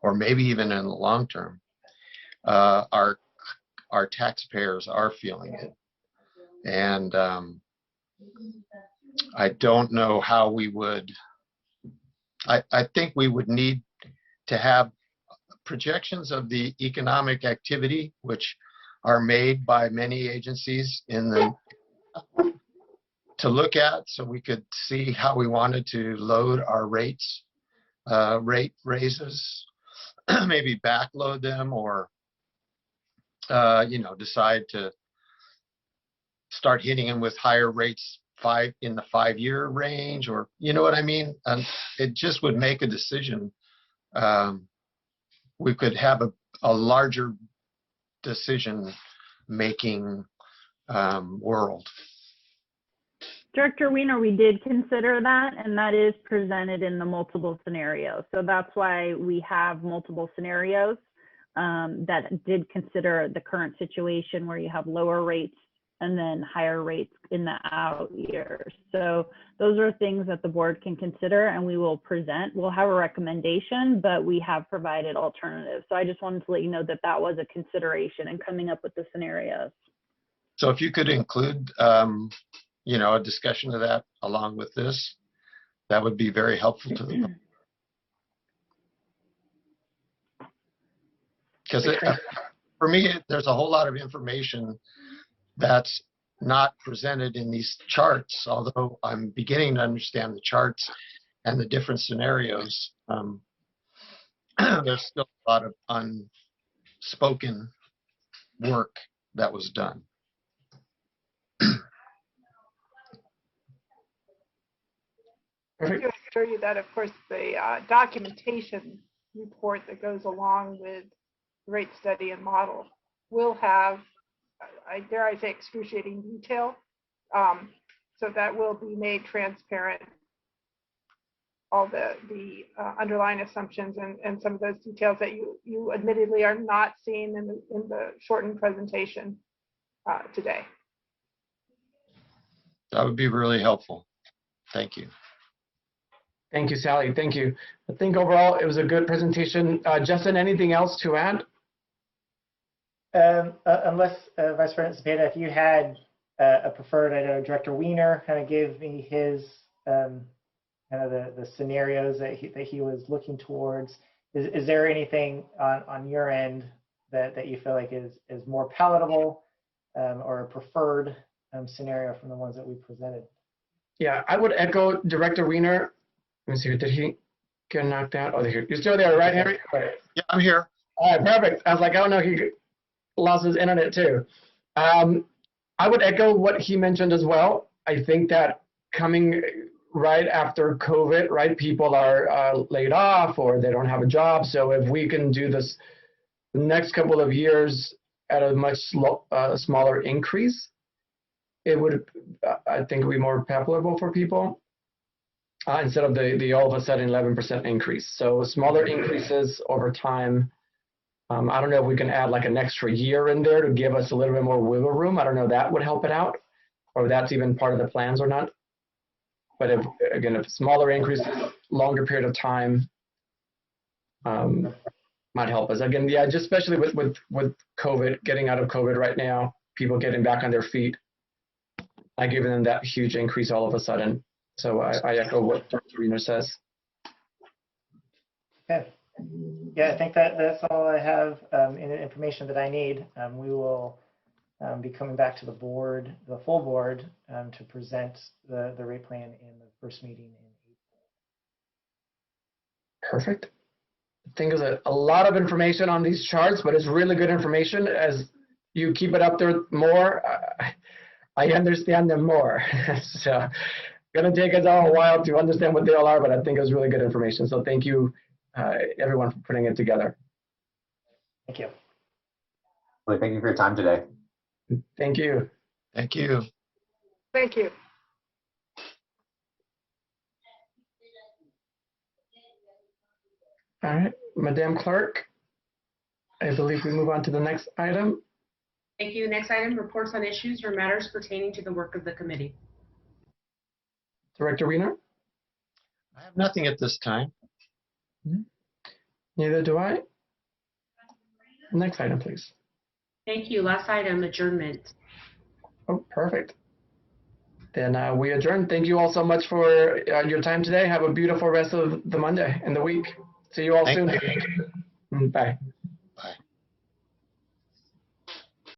or maybe even in the long term, our taxpayers are feeling it. And I don't know how we would, I think we would need to have projections of the economic activity, which are made by many agencies to look at, so we could see how we wanted to load our rate raises, maybe backload them, or decide to start hitting them with higher rates in the 5-year range, or you know what I mean? And it just would make a decision. We could have a larger decision making world. Director Weiner, we did consider that, and that is presented in the multiple scenarios. So that's why we have multiple scenarios that did consider the current situation where you have lower rates and then higher rates in the out years. So those are things that the board can consider, and we will present. We'll have a recommendation, but we have provided alternatives. So I just wanted to let you know that that was a consideration in coming up with the scenarios. So if you could include, a discussion of that along with this, that would be very helpful to them. Because for me, there's a whole lot of information that's not presented in these charts, although I'm beginning to understand the charts and the different scenarios. There's still a lot of unspoken work that was done. I can assure you that, of course, the documentation report that goes along with the rate study and model will have, dare I say, excruciating detail. So that will be made transparent, all the underlying assumptions and some of those details that you admittedly are not seeing in the shortened presentation today. That would be really helpful. Thank you. Thank you, Sally. Thank you. I think overall it was a good presentation. Justin, anything else to add? Unless Vice President Cepeda, if you had a preferred, I know Director Weiner kind of gave me his kind of the scenarios that he was looking towards. Is there anything on your end that you feel like is more palatable or a preferred scenario from the ones that we presented? Yeah, I would echo Director Weiner. Let me see, did he get knocked out? Oh, you're still there, right, Harry? Right. Yeah, I'm here. All right, perfect. I was like, oh no, he lost his internet too. I would echo what he mentioned as well. I think that coming right after COVID, right, people are laid off or they don't have a job. So if we can do this the next couple of years at a much smaller increase, it would, I think, be more palatable for people instead of the all of a sudden 11% increase. So smaller increases over time. I don't know if we can add like an extra year in there to give us a little bit more wiggle room. I don't know if that would help it out, or if that's even part of the plans or not. But if, again, if smaller increases, longer period of time might help us. Again, yeah, just especially with COVID, getting out of COVID right now, people getting back on their feet, not giving them that huge increase all of a sudden. So I echo what Dr. Wiener says. Okay. Yeah, I think that's all I have in the information that I need. We will be coming back to the board, the full board, to present the rate plan in the first meeting in April. Perfect. I think there's a lot of information on these charts, but it's really good information. As you keep it up there more, I understand them more. So gonna take us all a while to understand what they all are, but I think it was really good information. So thank you, everyone, for putting it together. Thank you. Well, thank you for your time today. Thank you. Thank you. Thank you. All right, Madam Clerk, I believe we move on to the next item. Thank you. Next item, reports on issues or matters pertaining to the work of the committee. Director Wiener? I have nothing at this time. Neither do I. Next item, please. Thank you. Last item, adjournment. Oh, perfect. Then we adjourn. Thank you all so much for your time today. Have a beautiful rest of the Monday and the week. See you all soon. Thank you. Bye.